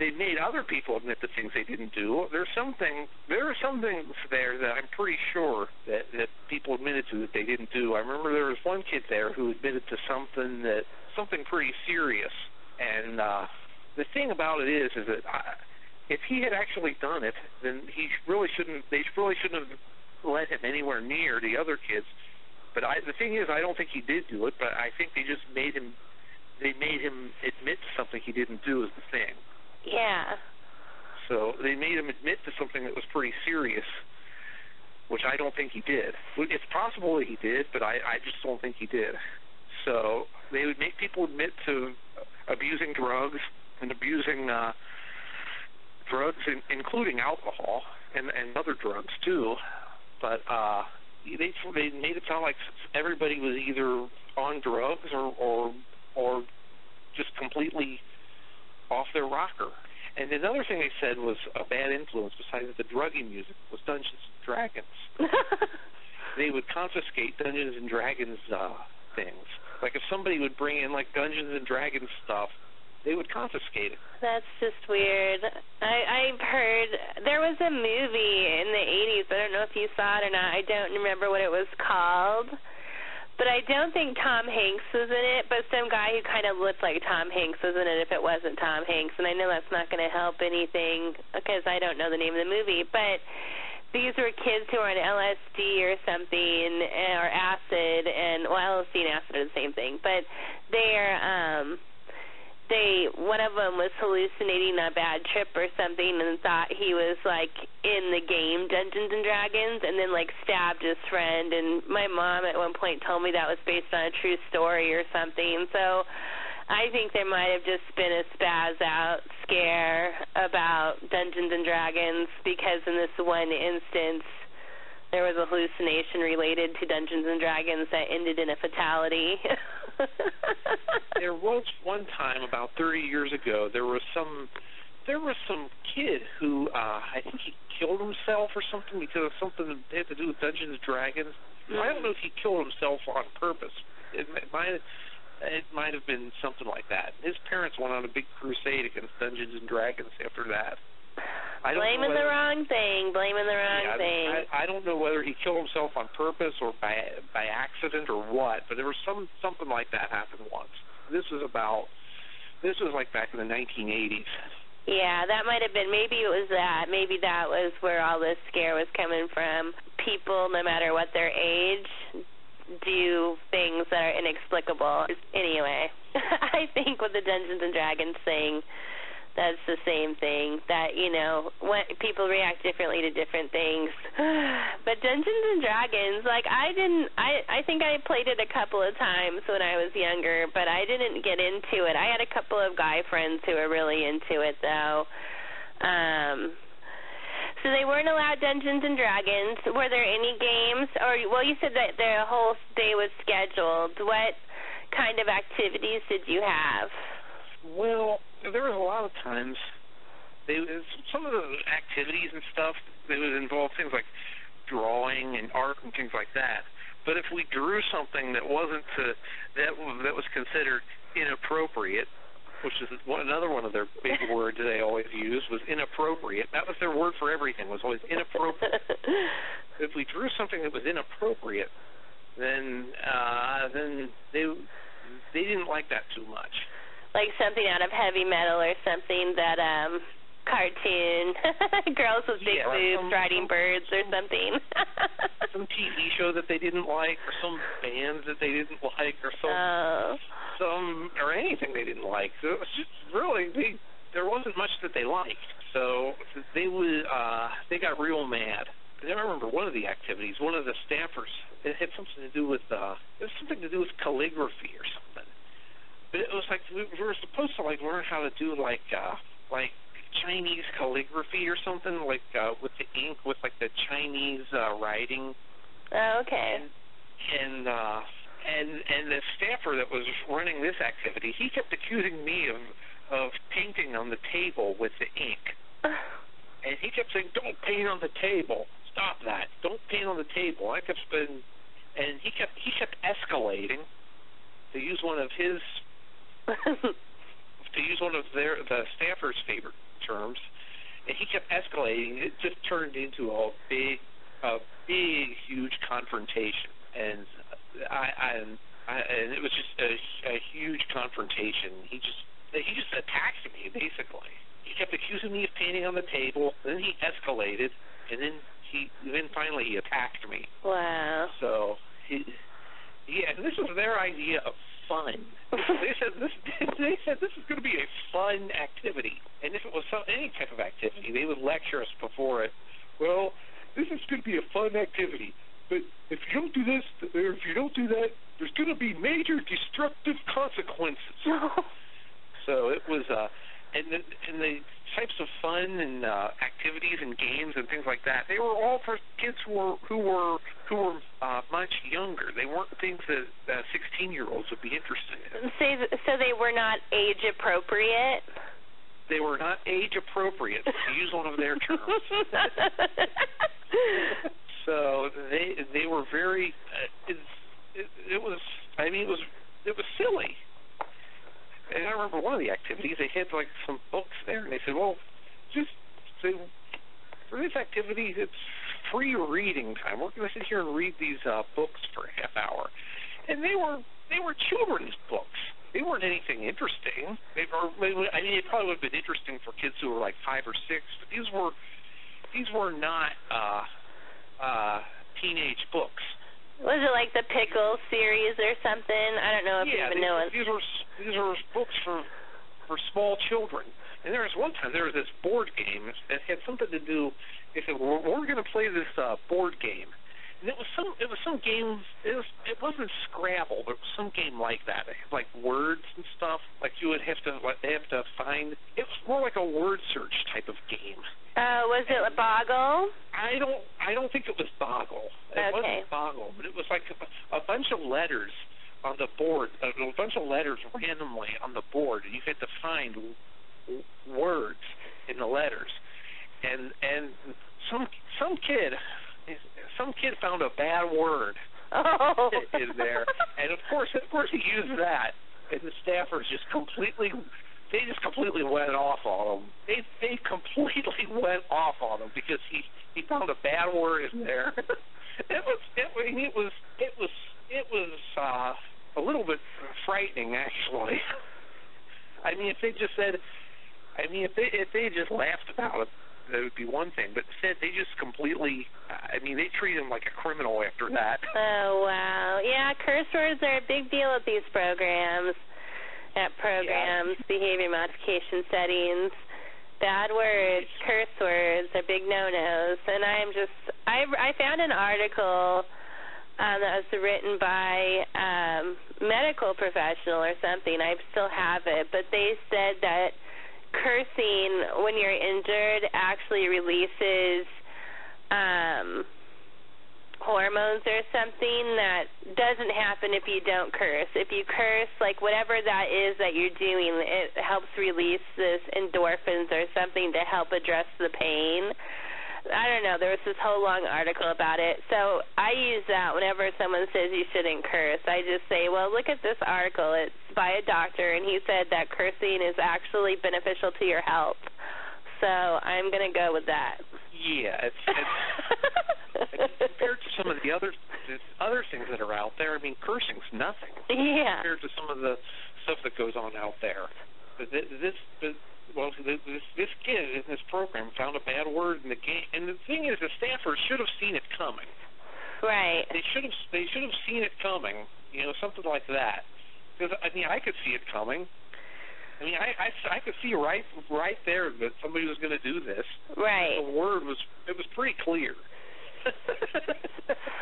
They made other people admit to things they didn't do. There are some things there that I'm pretty sure that people admitted to that they didn't do. I remember there was one kid there who admitted to something pretty serious. And the thing about it is that if he had actually done it, then they really shouldn't have let him anywhere near the other kids. But the thing is, I don't think he did do it, but I think they just made him admit to something he didn't do is the thing. Yeah. So they made him admit to something that was pretty serious, which I don't think he did. It's possible that he did, but I just don't think he did. So they would make people admit to abusing drugs and abusing drugs, including alcohol and other drugs too. But they made it sound like everybody was either on drugs or just completely off their rocker. And another thing they said was a bad influence, besides the Druggie music, was Dungeons & Dragons. They would confiscate Dungeons & Dragons things. Like if somebody would bring in like Dungeons & Dragons stuff, they would confiscate it. That's just weird. I've heard there was a movie in the 80s. I don't know if you saw it or not. I don't remember what it was called. But I don't think Tom Hanks was in it, but some guy who kind of looked like Tom Hanks was in it if it wasn't Tom Hanks. And I know that's not going to help anything because I don't know the name of the movie. But these were kids who were on LSD or something, or acid, and, well, LSD and acid are the same thing. But one of them was hallucinating a bad trip or something and thought he was, like, in the game Dungeons & Dragons and then, like, stabbed his friend. And my mom at one point told me that was based on a true story or something. So I think there might have just been a spaz-out scare about Dungeons & Dragons because in this one instance there was a hallucination related to Dungeons & Dragons that ended in a fatality. There was one time about 30 years ago, there was some kid who I think he killed himself or something because of something that had to do with Dungeons & Dragons. Mm-hmm. I don't know if he killed himself on purpose. It might have been something like that. His parents went on a big crusade against Dungeons & Dragons after that. Blaming the wrong thing. I don't know whether he killed himself on purpose or by accident or what, but there was something like that happened once. This was like back in the 1980s. Yeah, that might have been. Maybe it was that. Maybe that was where all this scare was coming from. People, no matter what their age, do things that are inexplicable. Anyway, I think with the Dungeons & Dragons thing, that's the same thing, that, what people react differently to different things. But Dungeons & Dragons, like, I think I played it a couple of times when I was younger, but I didn't get into it. I had a couple of guy friends who were really into it, though. So they weren't allowed Dungeons & Dragons. Were there any games? Well, you said that the whole day was scheduled. What kind of activities did you have? Well, there was a lot of times, some of the activities and stuff, they would involve things like drawing and art and things like that. But if we drew something that wasn't that was considered inappropriate, which is another one of their big words they always use, was inappropriate. That was their word for everything, was always inappropriate. If we drew something that was inappropriate, then they didn't like that too much. Like something out of heavy metal or something that cartoon girls with big boobs riding birds or something. Some TV show that they didn't like, or some bands that they didn't like, or some or anything they didn't like. So it was just really there wasn't much that they liked. So they got real mad. And I remember one of the activities, one of the staffers, it had something to do with calligraphy or something. But it was like we were supposed to learn how to do like Chinese calligraphy or something, with the ink, with the Chinese writing. Oh, okay. And the staffer that was running this activity, he kept accusing me of painting on the table with the ink. And he kept saying, "Don't paint on the table. Stop that. Don't paint on the table." I kept spinning, and he kept escalating to use one of his the staffer's favorite terms, and he kept escalating. It just turned into a big, huge confrontation, and and it was just a huge confrontation. He just attacked me, basically. He kept accusing me of painting on the table, then he escalated, and then finally he attacked me. Wow. So and this was their idea of fun. They said this is going to be a fun activity, and if it was any type of activity, they would lecture us before it. Well, this is going to be a fun activity, but if you don't do this or if you don't do that, there's going to be major destructive consequences. So it was, and the types of fun and activities and games and things like that, they were all for kids who were much younger. They weren't things that 16-year-olds would be interested in. So they were not age appropriate? They were not age appropriate, to use one of their terms. So they were very. It was silly. And I remember one of the activities, they had some books there, and they said, "Well, for this activity, it's free reading time. We're going to sit here and read these books for a half hour." And they were children's books. They weren't anything interesting. It probably would have been interesting for kids who were 5 or 6, but these were not teenage books. Was it like the Pickle series or something? I don't know if you even know it. These were books for small children. And there was this board game that had something to do. They said, "Well, we're going to play this board game," and it was some game. It wasn't Scrabble, but it was some game like that. It had words and stuff. You would have to find. It was more like a word search type of game. Was it Boggle? I don't think it was Boggle. It wasn't Boggle, but it was a bunch of letters on the board, a bunch of letters randomly on the board, and you had to find words in the letters. And some kid found a bad word in there, and of course he used that, and the staffers just completely went off on him. They completely went off on him because he found a bad word in there. It was a little bit frightening, actually. If they just said, if they just laughed about it, that would be one thing. But instead, they just completely, they treat him like a criminal after that. Oh, wow. Yeah, curse words are a big deal at these programs. Behavior modification settings, bad words, curse words are big no-nos. And I found an article that was written by medical professional or something. I still have it, but they said that cursing when you're injured actually releases hormones or something that doesn't happen if you don't curse. If you curse, whatever that is that you're doing, it helps release this endorphins or something to help address the pain. I don't know. There was this whole long article about it. So I use that whenever someone says you shouldn't curse. I just say, well, look at this article. It's by a doctor, and he said that cursing is actually beneficial to your health. So I'm going to go with that. Yeah, it's compared to some of the other things that are out there, I mean, cursing's nothing. Yeah. Compared to some of the stuff that goes on out there. This kid in this program found a bad word in the game, and the thing is, the staffers should have seen it coming. Right. They should have seen it coming. You know, something like that. Because I mean, I could see it coming. I mean, I could see right there that somebody was going to do this. Right. The word was pretty clear.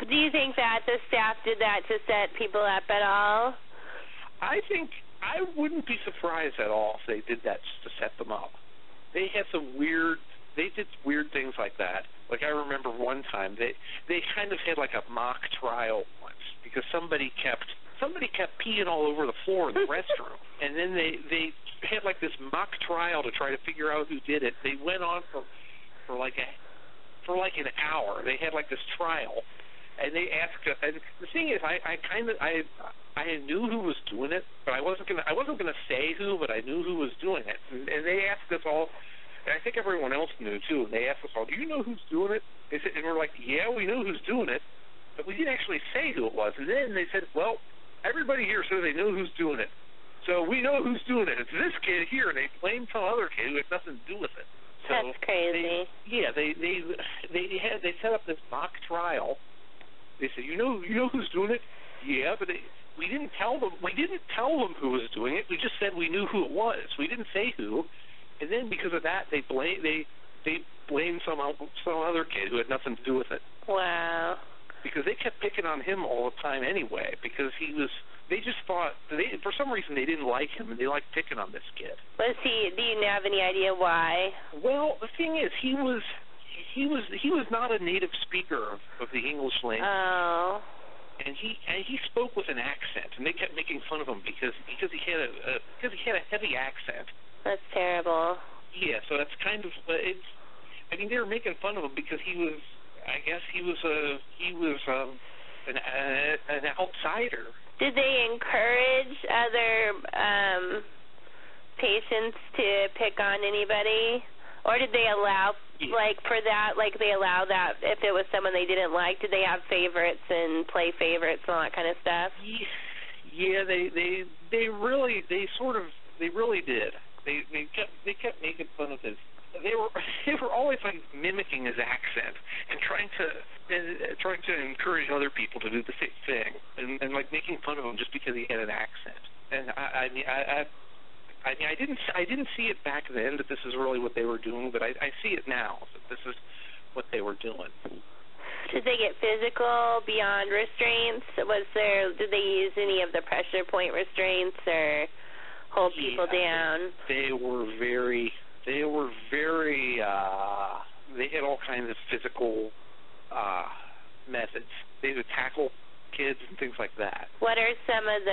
Do you think that the staff did that to set people up at all? I think I wouldn't be surprised at all if they did that just to set them up. They did weird things like that. Like I remember one time they kind of had like a mock trial once because somebody kept peeing all over the floor in the restroom, and then they had like this mock trial to try to figure out who did it. They went on for like an hour. They had like this trial, and they asked. And the thing is, I knew who was doing it, but I wasn't gonna say who, but I knew who was doing it. And they asked us all, and I think everyone else knew too. And they asked us all, "Do you know who's doing it?" And we're like, "Yeah, we know who's doing it," but we didn't actually say who it was. And then they said, "Well, everybody here says they know who's doing it, so we know who's doing it. It's this kid here," and they blamed some other kid who had nothing to do with it. So that's crazy. They set up this mock trial. They said, you know who's doing it? Yeah, but we didn't tell them. We didn't tell them who was doing it. We just said we knew who it was. We didn't say who. And then because of that, they blamed some other kid who had nothing to do with it. Wow. Because they kept picking on him all the time anyway, because they just thought, for some reason they didn't like him, and they liked picking on this kid. Do you have any idea why? Well, the thing is, he was not a native speaker of the English language. Oh. And he spoke with an accent, and they kept making fun of him because he had a heavy accent. That's terrible. Yeah, so that's kind of they were making fun of him because he was an outsider. Did they encourage other patients to pick on anybody? Or did they allow, they allow that if it was someone they didn't like, did they have favorites and play favorites and all that kind of stuff? Yeah, they really did. They kept making fun of his. They were always like mimicking his accent and trying to encourage other people to do the same thing and like making fun of him just because he had an accent. And I didn't see it back then that this is really what they were doing, but I see it now that this is what they were doing. Did they get physical beyond restraints? Did they use any of the pressure point restraints or hold people down? They had all kinds of physical methods. They would tackle kids and things like that. What are some of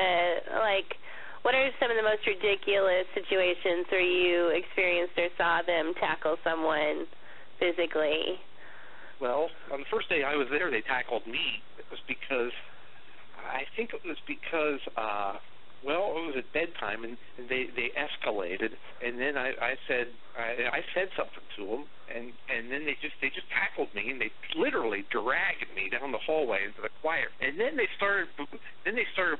the most ridiculous situations where you experienced or saw them tackle someone physically? Well, on the first day I was there, they tackled me. It was because it was at bedtime, and they escalated, and then I said something to them, and then they just tackled me, and they literally dragged me down the hallway into the choir, and then they started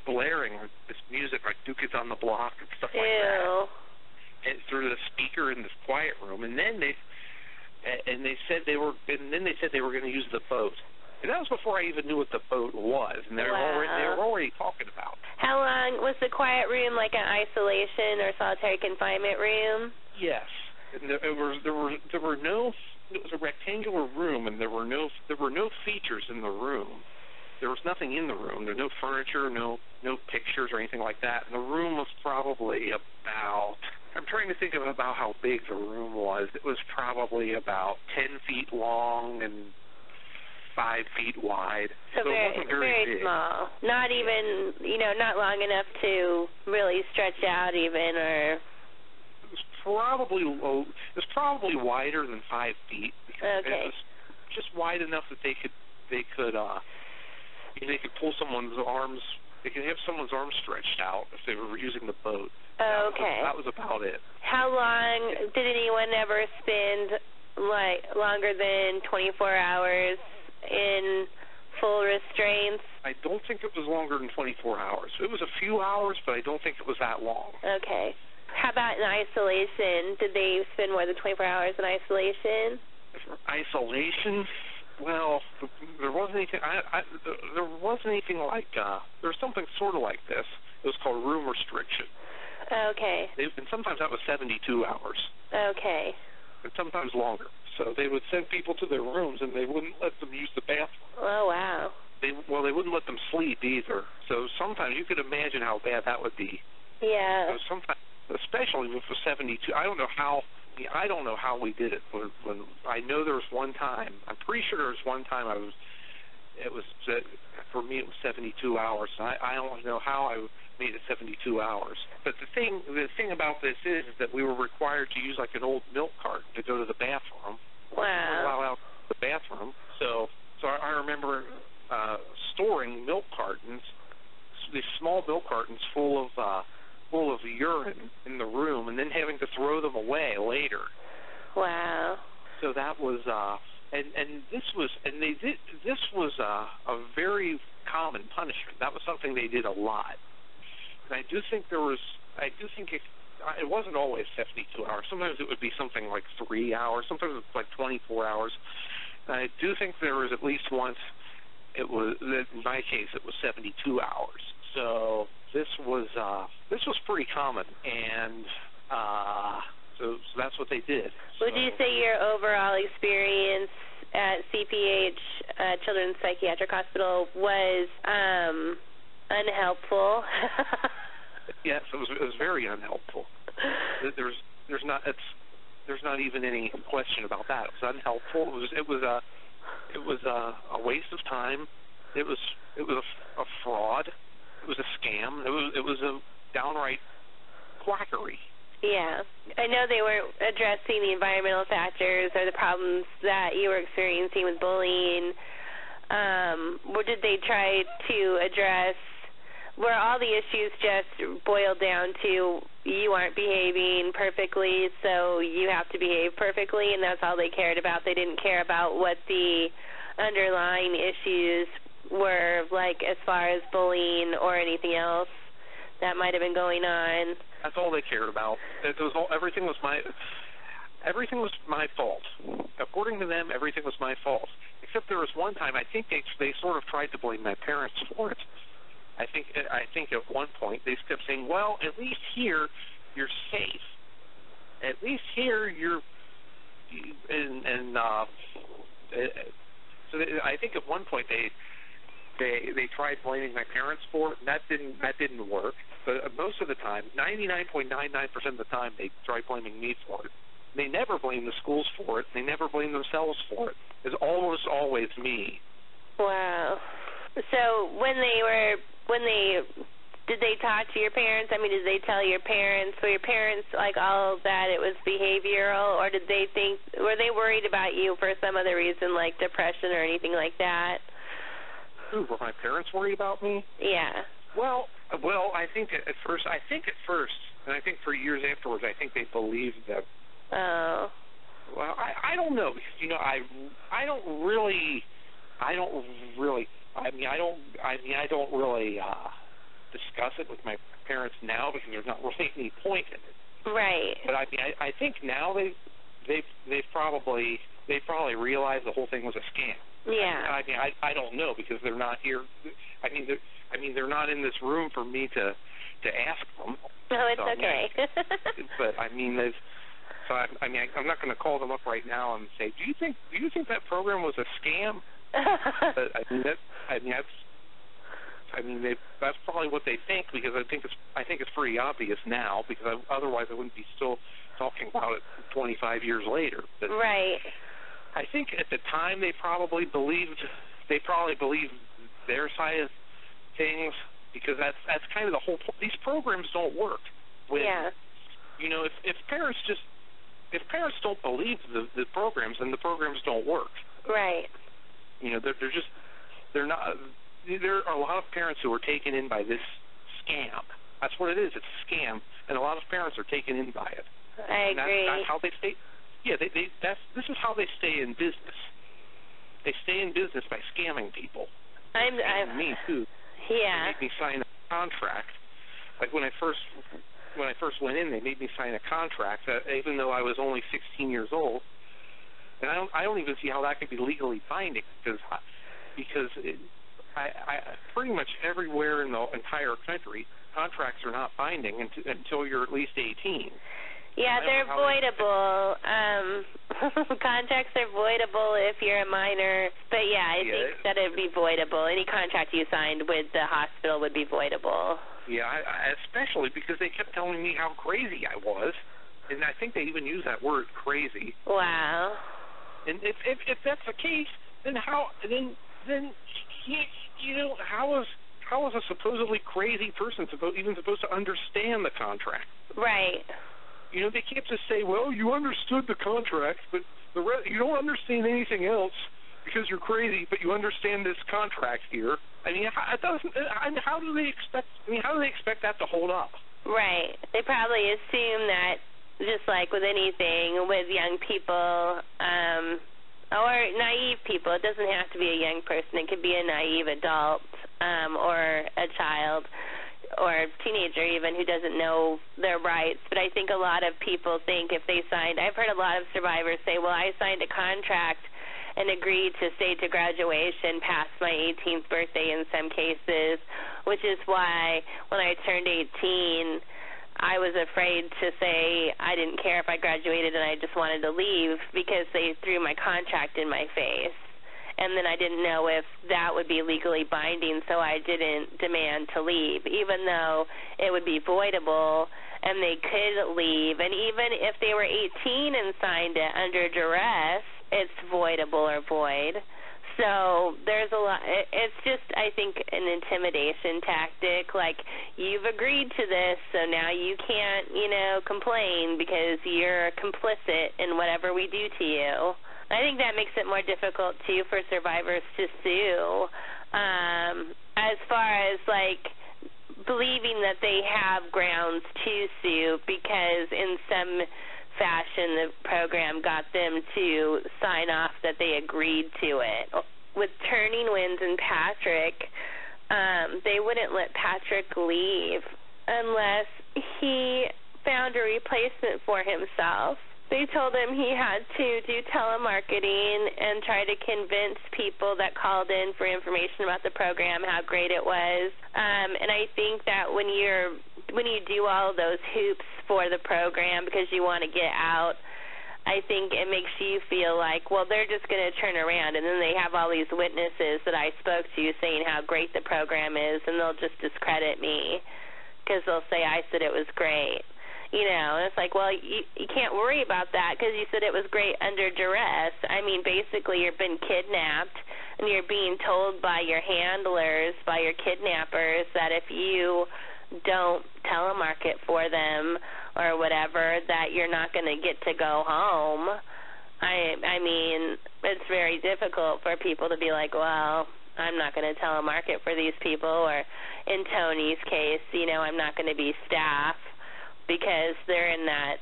blaring this music like New Kids on the Block and stuff like that, and through the speaker in this quiet room, and then they said they were going to use the boat. And that was before I even knew what the boat was, and they were already talking about it. How long was the quiet room, like an isolation or solitary confinement room? Yes, and it was a rectangular room, and there were no features in the room. There was nothing in the room. There was no furniture, no pictures or anything like that. And the room was probably about, I'm trying to think about how big the room was. It was probably about 10 feet long and 5 feet wide. So it wasn't very big. Small. Not even, not long enough to really stretch out even, or... It was probably wider than 5 feet. Okay. just wide enough that they could pull someone's arms. They could have someone's arms stretched out if they were using the boat. Okay. That was about it. How long did anyone ever spend, like, longer than 24 hours in full restraints? I don't think it was longer than 24 hours. It was a few hours, but I don't think it was that long. Okay. How about in isolation? Did they spend more than 24 hours in isolation? Isolation? Well, there wasn't anything. There wasn't anything like. There was something sort of like this. It was called room restriction. Okay. And sometimes that was 72 hours. Okay. And sometimes longer. So they would send people to their rooms, and they wouldn't let them use the bathroom. Oh, wow. They wouldn't let them sleep either. So sometimes you could imagine how bad that would be. Yeah. So sometimes, especially if it was 72, I don't know how we did it. When I know there was one time. I'm pretty sure there was one time for me it was 72 hours. I don't know how I made it 72 hours. But the thing about this is that we were required to use like an old milk carton to go to the bathroom. Wow. We weren't allowed out to the bathroom. So I remember storing milk cartons, these small milk cartons full of urine in the room, and then having to throw them away later. Wow. So that was this was a very common punishment. That was something they did a lot. And I do think it wasn't always 72 hours. Sometimes it would be something like 3 hours. Sometimes it was like 24 hours. And I do think there was at least once. In my case, it was 72 hours. So this was pretty common, and so that's what they did. Would you say your overall experience at CPH, Children's Psychiatric Hospital, was unhelpful? Yes, it was very unhelpful. There's not even any question about that. It was unhelpful. It was a waste of time. It was a fraud. It was a scam. It was a downright quackery. Yeah. I know they were addressing the environmental factors or the problems that you were experiencing with bullying. Or did they try to address, were all the issues just boiled down to you aren't behaving perfectly, so you have to behave perfectly, and that's all they cared about? They didn't care about what the underlying issues were, like as far as bullying or anything else that might have been going on? That's all they cared about. Everything was my fault. According to them, everything was my fault. Except there was one time, I think they sort of tried to blame my parents for it. I think at one point they kept saying, well, at least here you're safe. At least here you're, so I think at one point they tried blaming my parents for it, and that didn't work. But most of the time, 99.99% of the time, they tried blaming me for it. They never blame the schools for it. They never blame themselves for it. It's almost always me. Wow. So did they talk to your parents? I mean, did they tell your parents? Were your parents like all that it was behavioral, or were they worried about you for some other reason, like depression or anything like that? Who, were my parents worried about me? Yeah. Well, I think at first, and I think for years afterwards, I think they believed that. Oh. Well, I don't know. I don't really discuss it with my parents now because there's not really any point in it. Right. But I think now they probably realized the whole thing was a scam. Yeah. I don't know because they're not here. They're not in this room for me to ask them. No, it's okay. But I'm not going to call them up right now and say, do you think that program was a scam? But that's probably what they think, because I think it's pretty obvious now, because otherwise I wouldn't be still talking about it 25 years later. But right. I think at the time they probably believed their side of things, because that's kind of the whole point. These programs don't work. Yeah. If parents don't believe the programs, then the programs don't work. Right. You know, they're not. There are a lot of parents who are taken in by this scam. That's what it is. It's a scam, and a lot of parents are taken in by it. I agree. That's how they stay. Yeah, this is how they stay in business. They stay in business by scamming people. Me too. Yeah. They made me sign a contract. Like when I first went in, they made me sign a contract, even though I was only 16 years old. And I don't even see how that could be legally binding because I pretty much everywhere in the entire country, contracts are not binding until you're at least 18. Yeah, they're voidable. Contracts are voidable if you're a minor. But, yeah, I think that it would be voidable. Any contract you signed with the hospital would be voidable. Yeah, especially because they kept telling me how crazy I was. And I think they even use that word, crazy. Wow. And if that's the case, then how is a supposedly crazy person supposed to understand the contract? Right. You know, they can't just say, well, you understood the contract, but you don't understand anything else because you're crazy, but you understand this contract here. I mean, how do they expect that to hold up? Right. They probably assume that, just like with anything, with young people or naive people, it doesn't have to be a young person. It could be a naive adult or a child or a teenager even who doesn't know their rights. But I think a lot of people think if they signed, I've heard a lot of survivors say, well, I signed a contract and agreed to stay to graduation past my 18th birthday in some cases, which is why when I turned 18, I was afraid to say I didn't care if I graduated and I just wanted to leave because they threw my contract in my face. And then I didn't know if that would be legally binding, so I didn't demand to leave, even though it would be voidable and they could leave. And even if they were 18 and signed it under duress, it's voidable or void. So there's a lot. It's just, I think, an intimidation tactic. Like, you've agreed to this, so now you can't, complain because you're complicit in whatever we do to you. I think that makes it more difficult, too, for survivors to sue. As far as, like, believing that they have grounds to sue because in some fashion the program got them to sign off that they agreed to it. With Turning Winds and Patrick, they wouldn't let Patrick leave unless he found a replacement for himself. They told him he had to do telemarketing and try to convince people that called in for information about the program how great it was. And I think that when you do all of those hoops for the program because you want to get out, I think it makes you feel like, well, they're just going to turn around, and then they have all these witnesses that I spoke to saying how great the program is, and they'll just discredit me because they'll say I said it was great. And it's like, well, you can't worry about that because you said it was great under duress. I mean, basically you've been kidnapped and you're being told by your handlers, by your kidnappers, that if you don't telemarket for them or whatever, that you're not going to get to go home. I mean, it's very difficult for people to be like, well, I'm not going to telemarket for these people, or in Tony's case, I'm not going to be staff, because they're in that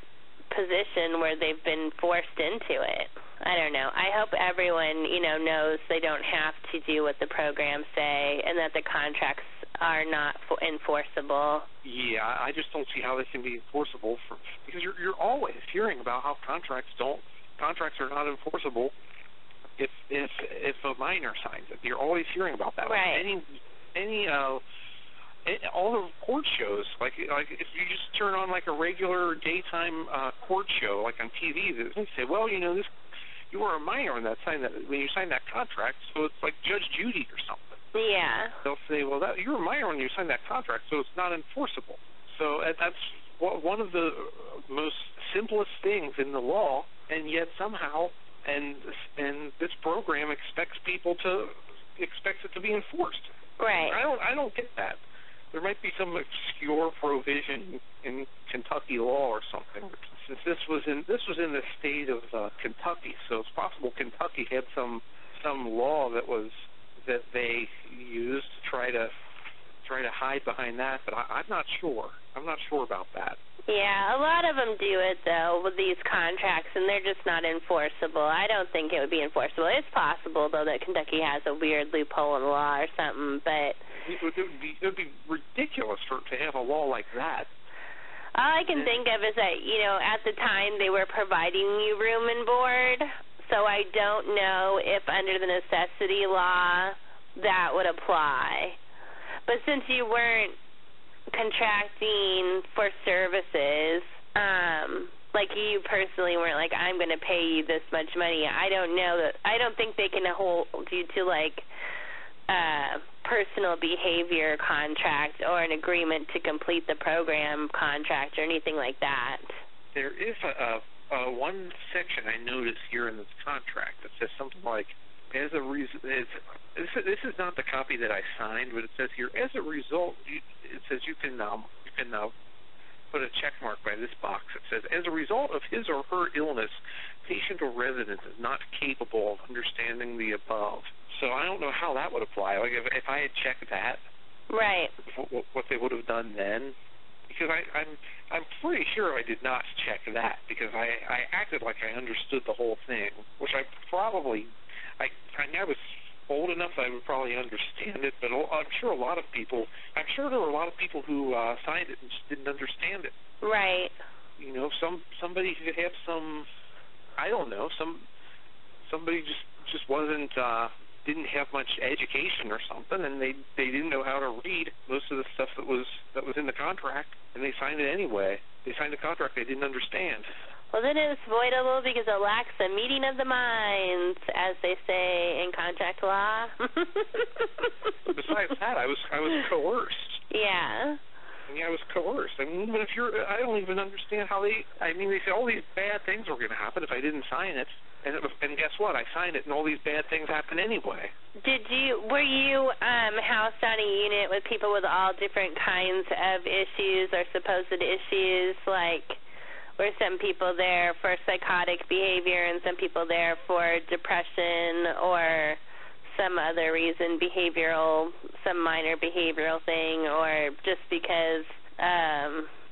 position where they've been forced into it. I don't know. I hope everyone, knows they don't have to do what the programs say and that the contracts are not enforceable. Yeah, I just don't see how they can be enforceable because you're always hearing about how contracts are not enforceable if a minor signs it. You're always hearing about that. Right. All the court shows, like if you just turn on like a regular daytime court show, like on TV, they say, well, you were a minor when you signed that contract, so it's like Judge Judy or something. Yeah. They'll say, well, you were a minor when you signed that contract, so it's not enforceable. So that's one of the most simplest things in the law, and yet somehow, and this program expects it to be enforced. Right. I don't get that. There might be some obscure provision in Kentucky law or something that since this was in the state of Kentucky, so it's possible Kentucky had some law that they used to try to hide behind that, but I'm not sure. I'm not sure about that. Yeah, a lot of them do it, though, with these contracts, and they're just not enforceable. I don't think it would be enforceable. It's possible, though, that Kentucky has a weird loophole in the law or something, but... It would be ridiculous to have a law like that. All I can think of is that, at the time they were providing you room and board, so I don't know if under the necessity law that would apply. But since you weren't contracting for services, like you personally weren't like, I'm going to pay you this much money, I don't think they can hold you to like personal behavior contract or an agreement to complete the program contract or anything like that. There is a one section I noticed here in this contract that says something like, as a reason, this is not the copy that I signed, but it says here, as a result, it says you can put a check mark by this box. It says, as a result of his or her illness, patient or resident is not capable of understanding the above. So I don't know how that would apply. Like if I had checked that, right? What they would have done then? Because I'm pretty sure I did not check that because I acted like I understood the whole thing, which I probably I was old enough that I would probably understand it, but I'm sure there were a lot of people who signed it and just didn't understand it. Right. Somebody could have I don't know, somebody just wasn't didn't have much education or something, and they didn't know how to read most of the stuff that was in the contract, and they signed it anyway. They signed a contract they didn't understand. Well, then it's voidable because it lacks a meeting of the minds, as they say in contract law. Besides that, I was coerced. Yeah. I was coerced. I mean, even if I don't even understand how they say all these bad things were going to happen if I didn't sign it. And guess what? I signed it, and all these bad things happened anyway. Were you housed on a unit with people with all different kinds of issues or supposed issues, like were some people there for psychotic behavior and some people there for depression or some other reason, some minor behavioral thing, or just because...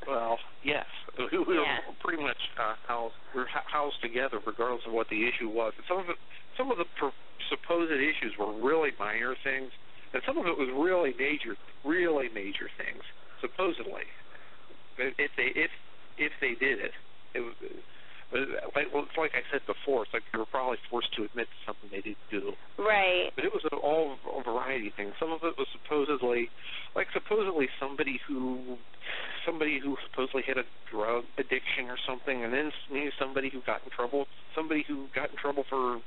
Well, yes. We were pretty much housed together regardless of what the issue was. Some of the supposed issues were really minor things, and some of it was really major things, supposedly. If they did it. It's like I said before, it's like they were probably forced to admit to something they didn't do. Right. But it was all a variety of things. Some of it was supposedly somebody who supposedly had a drug addiction or something, and then maybe somebody who got in trouble for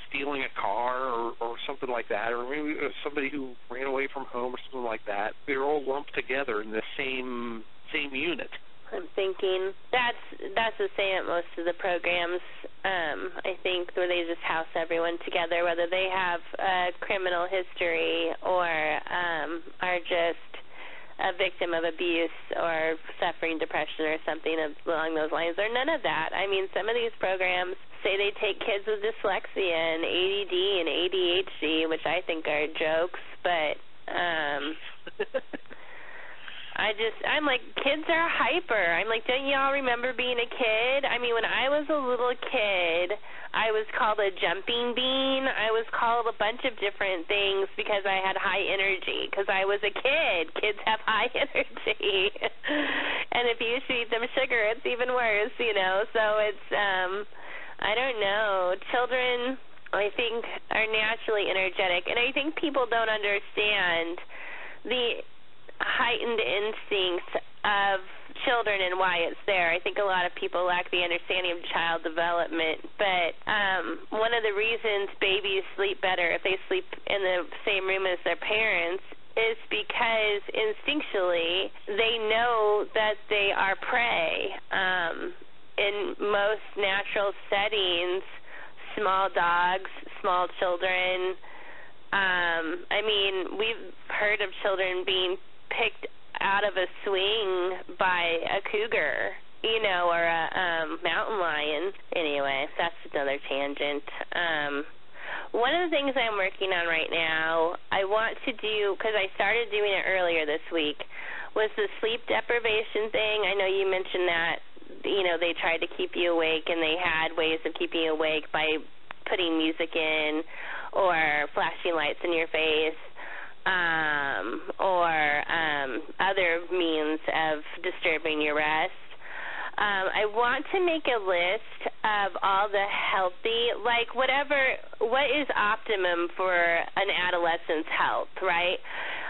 stealing a car or something like that, or maybe somebody who ran away from home or something like that. They were all lumped together in the same unit. I'm thinking that's the same at most of the programs, I think, where they just house everyone together, whether they have a criminal history or are just a victim of abuse or suffering depression or something along those lines, or none of that. I mean, some of these programs say they take kids with dyslexia and ADD and ADHD, which I think are jokes, but... I'm like, kids are hyper. I'm like, don't y'all remember being a kid? I mean, when I was a little kid, I was called a jumping bean. I was called a bunch of different things because I had high energy, because I was a kid. Kids have high energy. And if you feed them sugar, it's even worse, So it's, I don't know. Children, I think, are naturally energetic. And I think people don't understand the heightened instincts of children and why it's there. I think a lot of people lack the understanding of child development, but one of the reasons babies sleep better if they sleep in the same room as their parents is because instinctually they know that they are prey. In most natural settings, small dogs, small children, we've heard of children being picked out of a swing by a cougar or a mountain lion. Anyway, that's another tangent. One of the things I'm working on right now, I want to do, because I started doing it earlier this week, was the sleep deprivation thing. I know you mentioned that, they tried to keep you awake, and they had ways of keeping you awake by putting music in or flashing lights in your face, or other means of disturbing your rest. I want to make a list of all the healthy, what is optimum for an adolescent's health, right?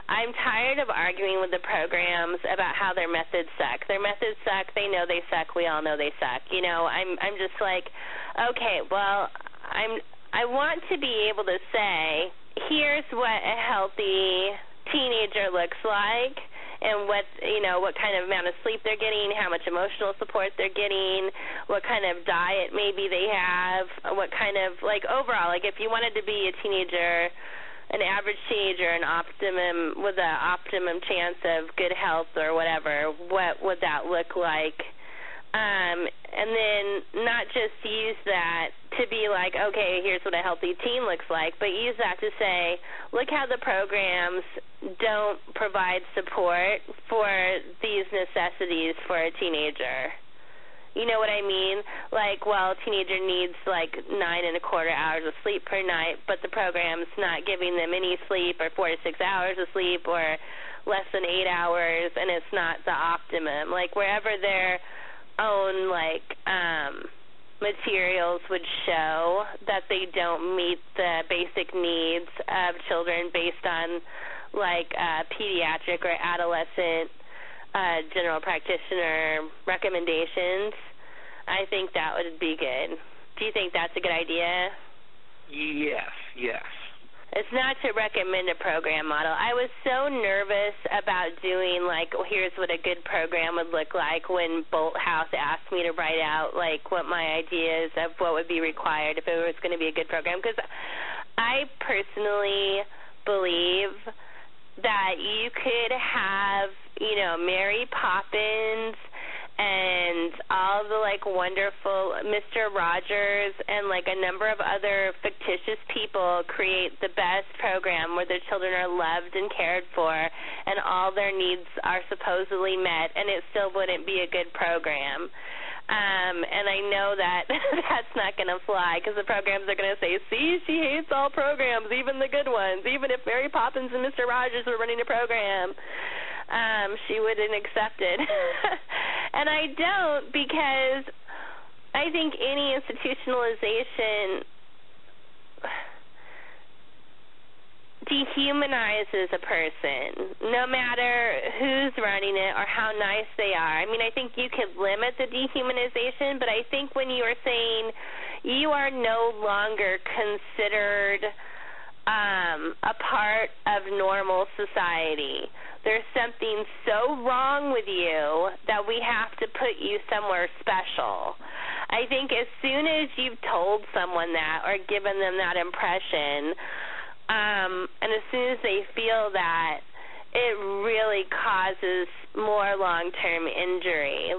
I'm tired of arguing with the programs about how their methods suck. Their methods suck. They know they suck. We all know they suck. I'm just like, okay, well, I want to be able to say, here's what a healthy teenager looks like, and what kind of amount of sleep they're getting, how much emotional support they're getting, what kind of diet maybe they have, what kind of, overall, if you wanted to be a teenager, an average teenager, with an optimum chance of good health or whatever, what would that look like? And then not just use that to be like, okay, here's what a healthy teen looks like, but use that to say, look how the programs don't provide support for these necessities for a teenager. You know what I mean? A teenager needs 9.25 hours of sleep per night, but the program's not giving them any sleep, or 4 to 6 hours of sleep, or less than 8 hours, and it's not the optimum. Wherever their own materials would show that they don't meet the basic needs of children based on pediatric or adolescent general practitioner recommendations, I think that would be good. Do you think that's a good idea? Yes. It's not to recommend a program model. I was so nervous about doing, here's what a good program would look like when Bolt House asked me to write out, what my ideas of what would be required if it was going to be a good program. Because I personally believe that you could have, Mary Poppins and all the wonderful Mr. Rogers and a number of other fictitious people create the best program where their children are loved and cared for and all their needs are supposedly met, and it still wouldn't be a good program. And I know that that's not going to fly, because the programs are going to say, see, she hates all programs, even the good ones. Even if Mary Poppins and Mr. Rogers were running a program, she wouldn't accept it. And I don't, because I think any institutionalization dehumanizes a person, no matter who's running it or how nice they are. I mean, I think you could limit the dehumanization, but I think when you are saying you are no longer considered a part of normal society, there's something so wrong with you that we have to put you somewhere special. I think as soon as you've told someone that or given them that impression, and as soon as they feel that, it really causes more long-term injury.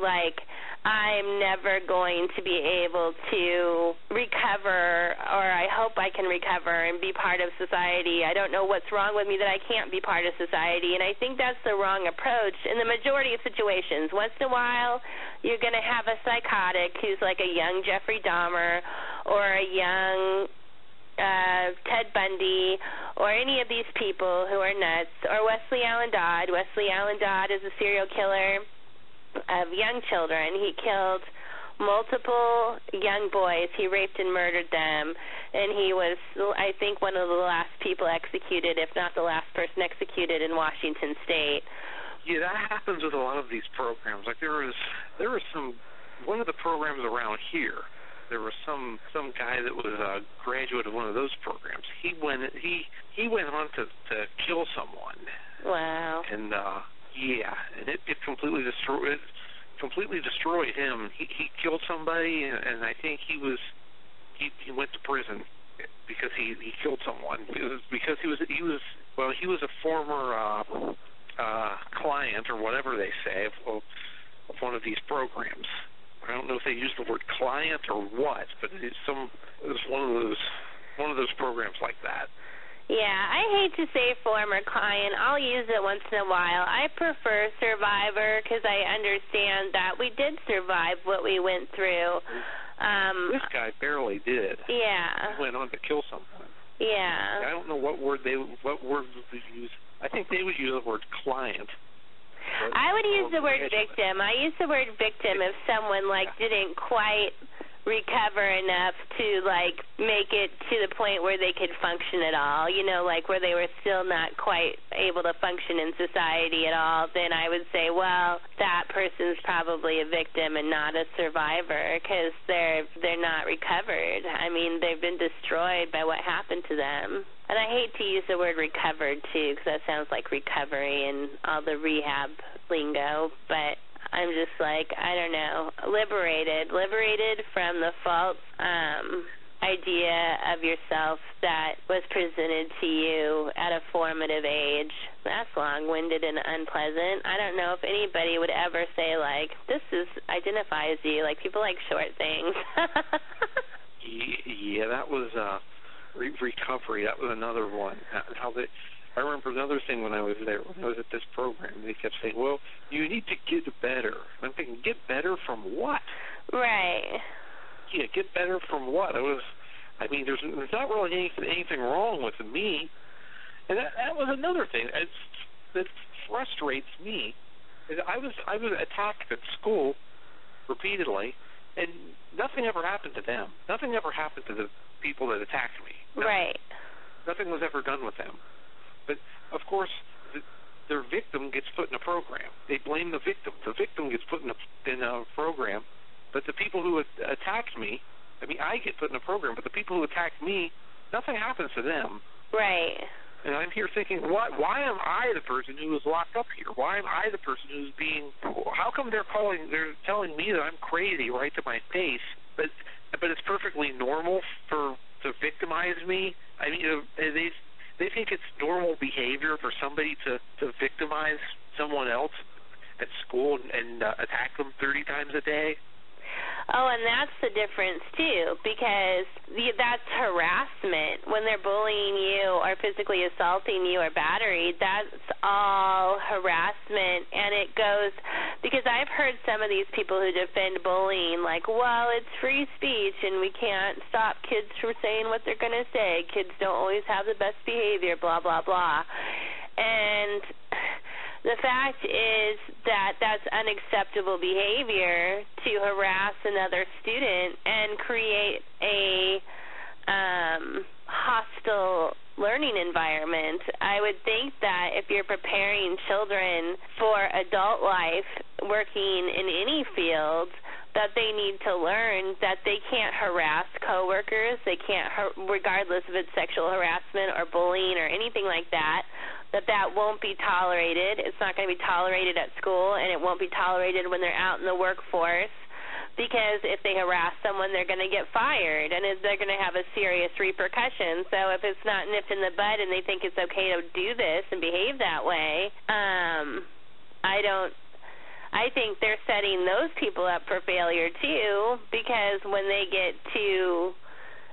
I'm never going to be able to recover, or I hope I can recover and be part of society. I don't know what's wrong with me that I can't be part of society, and I think that's the wrong approach in the majority of situations. Once in a while, you're going to have a psychotic who's like a young Jeffrey Dahmer or a young Ted Bundy, or any of these people who are nuts, or Wesley Allen Dodd. Wesley Allen Dodd is a serial killer of young children. He killed multiple young boys. He raped and murdered them, and he was, I think, one of the last people executed, if not the last person executed in Washington State. Yeah, that happens with a lot of these programs. There was one of the programs around here. There was some guy that was a graduate of one of those programs. He went on to kill someone. Wow. And and it completely destroyed him. He killed somebody, and I think he went to prison because he killed someone. It was because he was a former client, or whatever they say, of one of these programs. I don't know if they use the word client or what, but it's one of those programs like that. Yeah, I hate to say former client. I'll use it once in a while. I prefer survivor because I understand that we did survive what we went through. This guy barely did. Yeah. He went on to kill someone. Yeah. I don't know what words would they use. I think they would use the word client. I would use the word victim. I use the word victim if someone didn't quite recover enough to make it to the point where they could function at all, where they were still not quite able to function in society at all. Then I would say, well, that person's probably a victim and not a survivor because they're not recovered. I mean, they've been destroyed by what happened to them. And I hate to use the word recovered too because that sounds like recovery and all the rehab lingo, but I'm just I don't know, liberated from the false idea of yourself that was presented to you at a formative age. That's long-winded and unpleasant. I don't know if anybody would ever say, this identifies you. People like short things. Yeah, that was recovery. That was another one. I remember another thing when I was there, when I was at this program, they kept saying, well, you need to get better. I'm thinking, get better from what? Right. Yeah, get better from what? There's not really anything wrong with me. And that was another thing that frustrates me. I was attacked at school repeatedly, and nothing ever happened to them. Nothing ever happened to the people that attacked me. Right. Nothing was ever done with them. But, of course, their victim gets put in a program. They blame the victim. The victim gets put in a program. But the people who attacked me, I get put in a program, but the people who attacked me, nothing happens to them. Right. And I'm here thinking, why am I the person who is locked up here? Why am I the person who's how come they're telling me that I'm crazy right to my face, but it's perfectly normal to victimize me? They think it's normal behavior for somebody to victimize someone else at school and attack them 30 times a day. Oh, and that's the difference, too, because that's harassment. When they're bullying you or physically assaulting you or battery, that's all harassment. And it goes, because I've heard some of these people who defend bullying well, it's free speech and we can't stop kids from saying what they're going to say. Kids don't always have the best behavior, blah, blah, blah. And the fact is that that's unacceptable behavior to harass another student and create a hostile learning environment. I would think that if you're preparing children for adult life working in any field, that they need to learn that they can't harass coworkers. They can't, regardless if it's sexual harassment or bullying or anything like that, that won't be tolerated. It's not going to be tolerated at school, and it won't be tolerated when they're out in the workforce, because if they harass someone, they're going to get fired, and they're going to have a serious repercussion. So if it's not nipped in the bud and they think it's okay to do this and behave that way, I think they're setting those people up for failure too, because when they get to,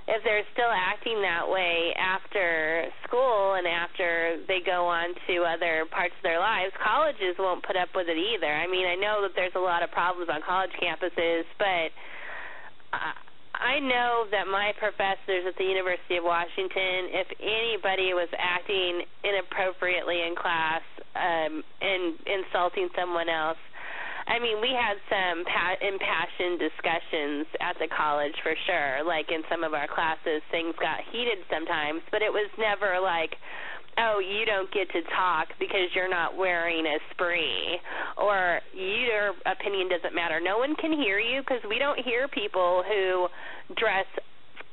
if they're still acting that way after school and after they go on to other parts of their lives, colleges won't put up with it either. I know that there's a lot of problems on college campuses, but I know that my professors at the University of Washington, if anybody was acting inappropriately in class and insulting someone else, we had some impassioned discussions at the college for sure. In some of our classes, things got heated sometimes, but it was never oh, you don't get to talk because you're not wearing a spree, or your opinion doesn't matter. No one can hear you because we don't hear people who dress,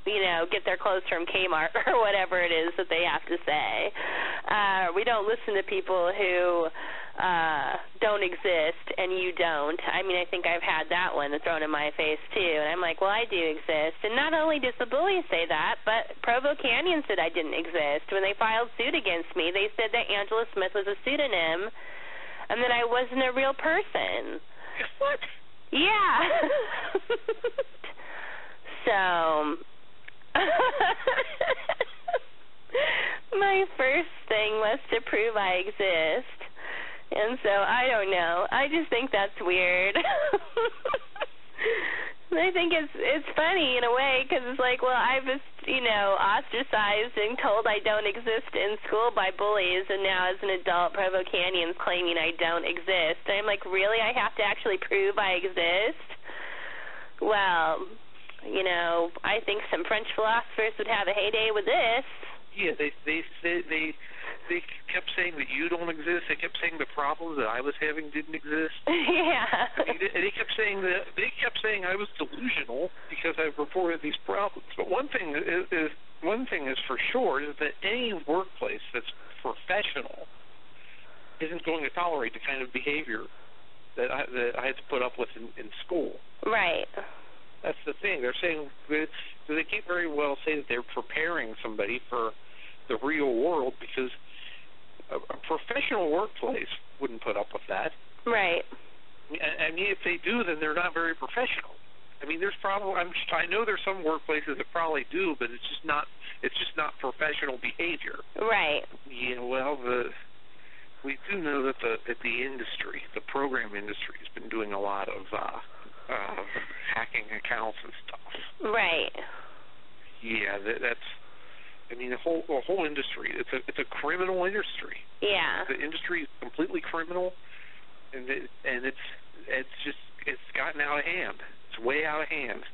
get their clothes from Kmart or whatever it is that they have to say. We don't listen to people who don't exist and you don't. I think I've had that one thrown in my face too, and I'm like, well, I do exist. And not only does the bully say that, but Provo Canyon said I didn't exist. When they filed suit against me, they said that Angela Smith was a pseudonym and that I wasn't a real person. What? Yeah. So, my first thing was to prove I exist. And so, I don't know. I just think that's weird. I think it's funny in a way, because it's like, well, I was, ostracized and told I don't exist in school by bullies, and now as an adult, Provo Canyon's claiming I don't exist. I'm like, really? I have to actually prove I exist? Well, I think some French philosophers would have a heyday with this. Yeah, they kept saying that you don't exist. They kept saying the problems that I was having didn't exist. Yeah. I mean, they kept saying I was delusional because I reported these problems. But one thing is for sure is that any workplace that's professional isn't going to tolerate the kind of behavior that I had to put up with in school. Right. That's the thing. They're saying they can't very well say that they're preparing somebody for the real world, because a professional workplace wouldn't put up with that. Right. I mean, if they do, then they're not very professional. I mean, there's probably I know there's some workplaces that probably do, but it's just not professional behavior. Right. Yeah. Well, we do know that the industry, the program industry, has been doing a lot of hacking accounts and stuff. Right. Yeah, that's. I mean, the whole industry. It's a criminal industry. Yeah. The industry is completely criminal, and it's gotten out of hand. It's way out of hand.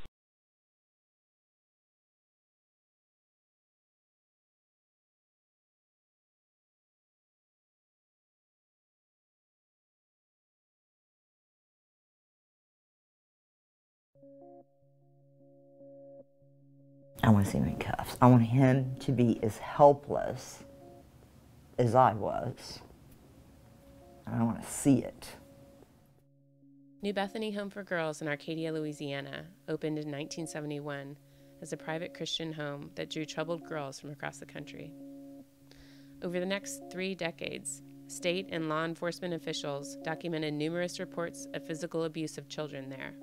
I want to see him in cuffs. I want him to be as helpless as I was. And I want to see it. New Bethany Home for Girls in Arcadia, Louisiana, opened in 1971 as a private Christian home that drew troubled girls from across the country. Over the next 3 decades, state and law enforcement officials documented numerous reports of physical abuse of children there.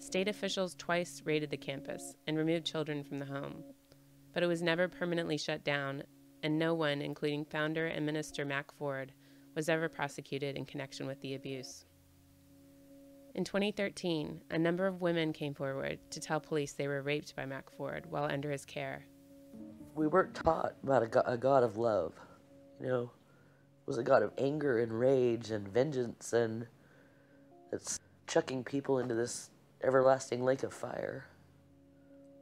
State officials twice raided the campus and removed children from the home, but it was never permanently shut down, and no one, including founder and minister Mac Ford, was ever prosecuted in connection with the abuse. In 2013, a number of women came forward to tell police they were raped by Mac Ford while under his care. We weren't taught about a God of love. It was a God of anger and rage and vengeance, and it's chucking people into this everlasting lake of fire.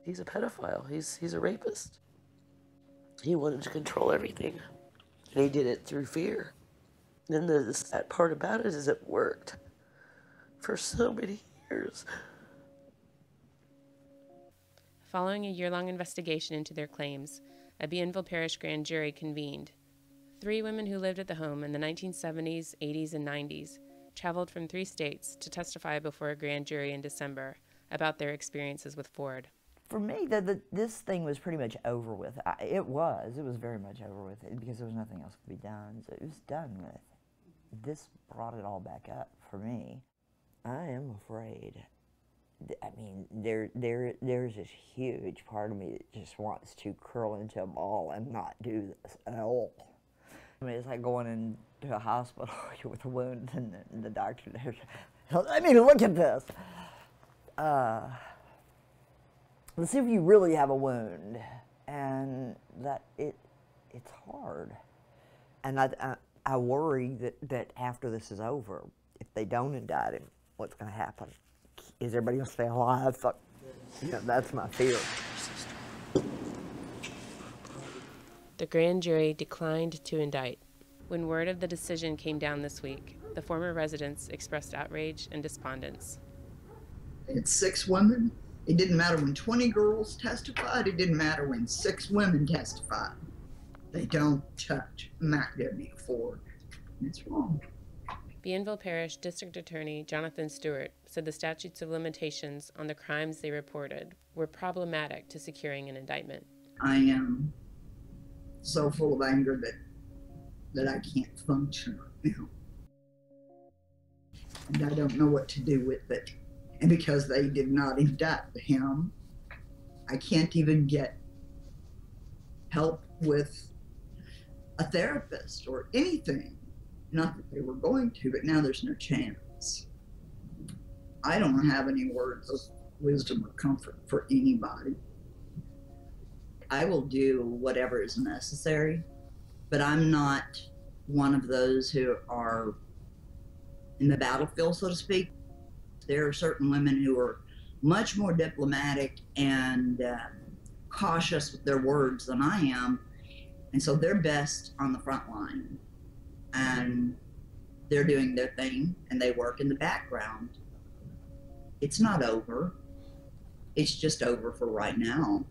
He's a pedophile. He's a rapist. He wanted to control everything, and he did it through fear. And the sad part about it is it worked for so many years. Following a year-long investigation into their claims, a Bienville Parish grand jury convened. 3 women who lived at the home in the 1970s, 80s, and 90s traveled from 3 states to testify before a grand jury in December about their experiences with Ford. For me, this thing was pretty much over with. It was very much over with, because there was nothing else to be done. So it was done with. This brought it all back up for me. I am afraid. I mean, there's this huge part of me that just wants to curl into a ball and not do this at all. I mean, it's like going into a hospital with a wound, and the doctor there, I mean, look at this. Let's see if you really have a wound, and that it's hard. And I worry that after this is over, if they don't indict him, what's going to happen? Is everybody going to stay alive? That's my fear. The grand jury declined to indict. When word of the decision came down this week, the former residents expressed outrage and despondence. It's 6 women. It didn't matter when 20 girls testified. It didn't matter when 6 women testified. They don't touch Mac W. Ford. It's wrong. Bienville Parish District Attorney Jonathan Stewart said the statutes of limitations on the crimes they reported were problematic to securing an indictment. I am so full of anger that I can't function right now. and I don't know what to do with it. And because they did not indict him, I can't even get help with a therapist or anything. Not that they were going to, but now there's no chance. I don't have any words of wisdom or comfort for anybody. I will do whatever is necessary, but I'm not one of those who are in the battlefield, so to speak. There are certain women who are much more diplomatic and cautious with their words than I am, and so they're best on the front line, and they're doing their thing, and they work in the background. It's not over. It's just over for right now.